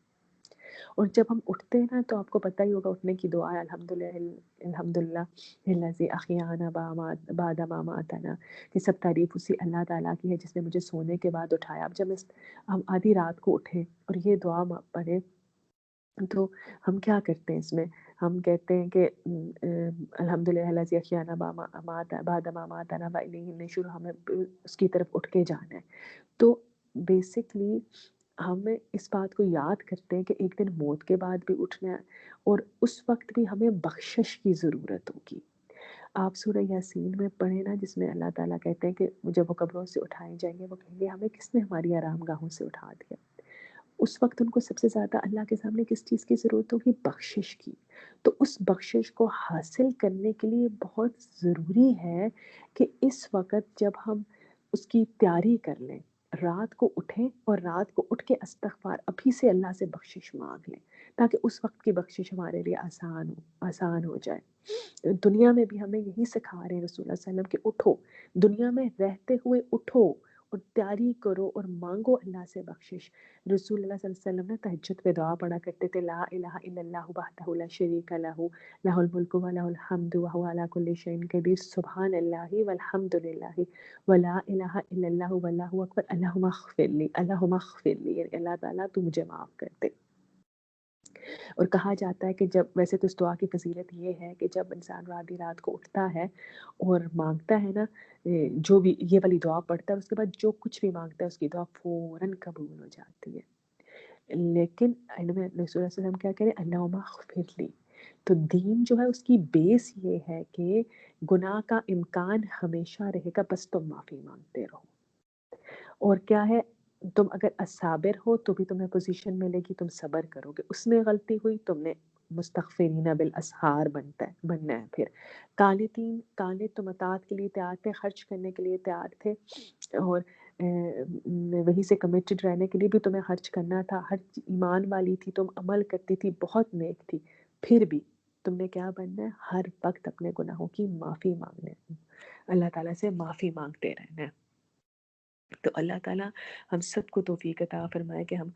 اور جب ہم اٹھتے ہیں نا تو آپ کو پتہ ہی ہوگا اٹھنے کی دعا ہے، الحمدللہ الذی احیانا بعد ما اماتنا، کہ سب تعریف اسی اللہ تعالیٰ کی ہے جس نے مجھے سونے کے بعد اٹھایا. اب جب ہم آدھی رات کو اٹھیں اور یہ دعا پڑھیں تو ہم کیا کرتے ہیں اس میں؟ ہم کہتے ہیں کہ الحمدللہ الذی احیانا بعد ما اماتنا والیہ النشور، ہمیں اس کی طرف اٹھ کے جانا ہے. تو بیسکلی ہمیں اس بات کو یاد کرتے ہیں کہ ایک دن موت کے بعد بھی اٹھنا ہے، اور اس وقت بھی ہمیں بخشش کی ضرورت ہوگی. آپ سورہ یاسین میں پڑھیں نا، جس میں اللہ تعالیٰ کہتے ہیں کہ جب وہ قبروں سے اٹھائے جائیں گے وہ کہیں گے ہمیں کس نے ہماری آرام گاہوں سے اٹھا دیا. اس وقت ان کو سب سے زیادہ اللہ کے سامنے کس چیز کی ضرورت ہوگی؟ بخشش کی. تو اس بخشش کو حاصل کرنے کے لیے بہت ضروری ہے کہ اس وقت جب ہم اس کی تیاری کر لیں، رات کو اٹھیں اور رات کو اٹھ کے استغفار ابھی سے اللہ سے بخشش مانگ لیں، تاکہ اس وقت کی بخشش ہمارے لیے آسان ہو جائے. دنیا میں بھی ہمیں یہی سکھا رہے ہیں رسول اللہ صلی اللہ علیہ وسلم کہ اٹھو، دنیا میں رہتے ہوئے اٹھو اور تیاری کرو اور مانگو اللہ سے بخشش. رسول اللہ صلی اللہ علیہ وسلم نے تہجد پہ دعا پڑھا کرتے تھے، لا الہ الا اللہ وحدہ لا شریک لہ لہ الملک و لہ الحمد وہو علی کل شیء قدیر، سبحان اللہ والحمد للہ ولا الہ الا اللہ واللہ اکبر، اللہم اغفر لی، اللہم اغفر لی، یعنی اللہ تعالیٰ تو مجھے معاف کر دے. اور کہا جاتا ہے کہ جب، ویسے تو اس دعا کی فضیلت یہ ہے کہ جب انسان آدھی رات کو اٹھتا ہے اور مانگتا ہے نا، جو بھی یہ والی دعا پڑھتا ہے، اس کے بعد جو کچھ بھی مانگتا ہے اس کی دعا فوراً قبول ہو جاتی ہے. لیکن علم رسول اللہ صلی اللہ علیہ وسلم کیا کرے، اللہم اغفر لی. تو دین جو ہے اس کی بیس یہ ہے کہ گناہ کا امکان ہمیشہ رہے گا، بس تم معافی مانگتے رہو. اور کیا ہے، تم اگر الصابر ہو تو بھی تمہیں پوزیشن ملے گی، تم صبر کرو گے. اس میں غلطی ہوئی، تم نے مستغفرین بالاسحار بننا ہے. پھر قانت تم اطاعت کے لیے تیار تھے، خرچ کرنے کے لیے تیار تھے، اور وہی سے کمیٹڈ رہنے کے لیے بھی تمہیں خرچ کرنا تھا. ہر ایمان والی تھی، تم عمل کرتی تھی، بہت نیک تھی، پھر بھی تم نے کیا بننا ہے؟ ہر وقت اپنے گناہوں کی معافی مانگنا ہے، اللہ تعالیٰ سے معافی مانگتے رہنا ہے. تو اللہ تعالیٰ ہم سب کو توفیق عطا فرمائے کہ ہم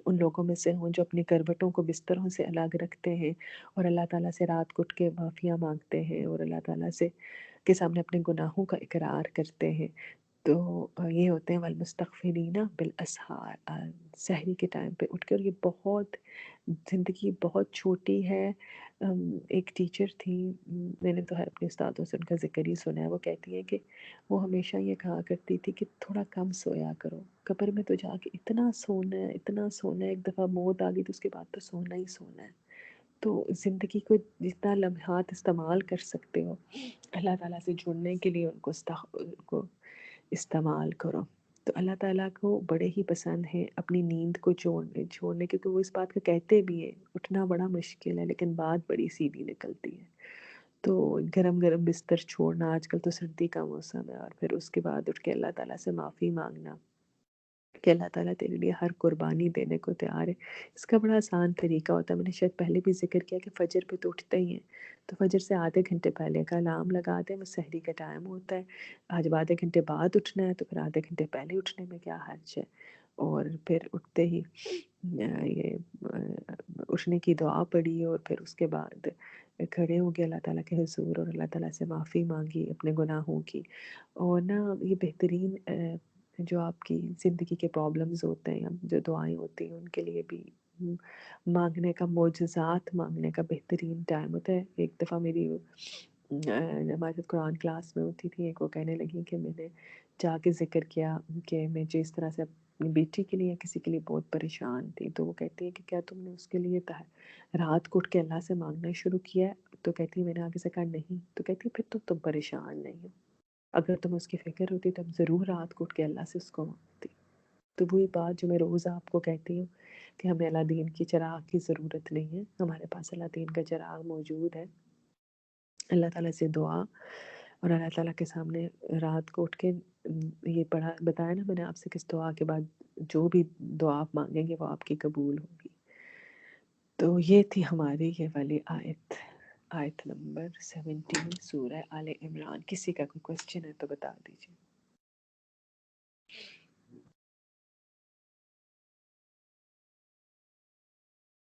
ان لوگوں میں سے ہوں جو اپنی کروٹوں کو بستروں سے الگ رکھتے ہیں اور اللہ تعالیٰ سے رات کو اٹھ کے معافیاں مانگتے ہیں اور اللہ تعالیٰ سے کے سامنے اپنے گناہوں کا اقرار کرتے ہیں. تو یہ ہوتے ہیں والمستغفرین بالاسحار، سحری کے ٹائم پہ اٹھ کے. اور یہ بہت، زندگی بہت چھوٹی ہے. ایک ٹیچر تھی، میں نے تو ہر اپنے استادوں سے ان کا ذکر ہی سنا ہے، وہ کہتی ہیں کہ وہ ہمیشہ یہ کہا کرتی تھی کہ تھوڑا کم سویا کرو، قبر میں تو جا کے اتنا سونا ہے، اتنا سونا ہے، ایک دفعہ موت آ گئی تو اس کے بعد تو سونا ہی سونا ہے. تو زندگی کو جتنا لمحات استعمال کر سکتے ہو اللہ تعالیٰ سے جڑنے کے لیے ان کو استعمال کرو. تو اللہ تعالیٰ کو بڑے ہی پسند ہے اپنی نیند کو چھوڑنے، کیونکہ وہ اس بات کو کہتے بھی ہیں اٹھنا بڑا مشکل ہے لیکن بات بڑی سیدھی نکلتی ہے. تو گرم گرم بستر چھوڑنا، آج کل تو سردی کا موسم ہے، اور پھر اس کے بعد اٹھ کے اللہ تعالیٰ سے معافی مانگنا کہ اللہ تعالیٰ تیرے لیے ہر قربانی دینے کو تیار ہے. اس کا بڑا آسان طریقہ ہوتا ہے، میں نے شاید پہلے بھی ذکر کیا کہ فجر پہ تو اٹھتے ہی ہیں، تو فجر سے آدھے گھنٹے پہلے کا الارم لگا دیں، وہ سحری کا ٹائم ہوتا ہے. آج آدھے گھنٹے بعد اٹھنا ہے تو پھر آدھے گھنٹے پہلے اٹھنے میں کیا حرج ہے. اور پھر اٹھتے ہی یہ اٹھنے کی دعا پڑھی اور پھر اس کے بعد کھڑے ہو گئے اللہ تعالیٰ کے حضور اور اللہ تعالیٰ سے معافی مانگی اپنے گناہوں کی. اور نا یہ بہترین جو آپ کی زندگی کے پرابلمز ہوتے ہیں، جو دعائیں ہوتی ہیں، ان کے لیے بھی مانگنے کا، معجزات مانگنے کا بہترین ٹائم ہوتا ہے. ایک دفعہ میری ہماری قرآن کلاس میں ہوتی تھی، ایک وہ کہنے لگی کہ میں نے جا کے ذکر کیا کہ میں جس طرح سے اپنی بیٹی کے لیے کسی کے لیے بہت پریشان تھی، تو وہ کہتی ہے کہ کیا تم نے اس کے لیے رات کو اٹھ کے اللہ سے مانگنا شروع کیا ہے؟ تو کہتی ہے میں نے آگے سے کہا نہیں، تو کہتی ہے پھر تو تم پریشان نہیں ہو. اگر تمہیں اس کی فکر ہوتی تب ضرور رات کو اٹھ کے اللہ سے اس کو مانگتی. تو وہی بات جو میں روز آپ کو کہتی ہوں کہ ہمیں اللہ دین کی چراغ کی ضرورت نہیں ہے، ہمارے پاس اللہ دین کا چراغ موجود ہے. اللہ تعالیٰ سے دعا اور اللہ تعالیٰ کے سامنے رات کو اٹھ کے یہ پڑھا بتایا نا میں نے آپ سے کس دعا کے بعد جو بھی دعا آپ مانگیں گے وہ آپ کی قبول ہوگی. تو یہ تھی ہماری یہ والی آیت نمبر 17 سورہ آل عمران. کسی کا کوئی کوشچن ہے تو بتا دیجیے.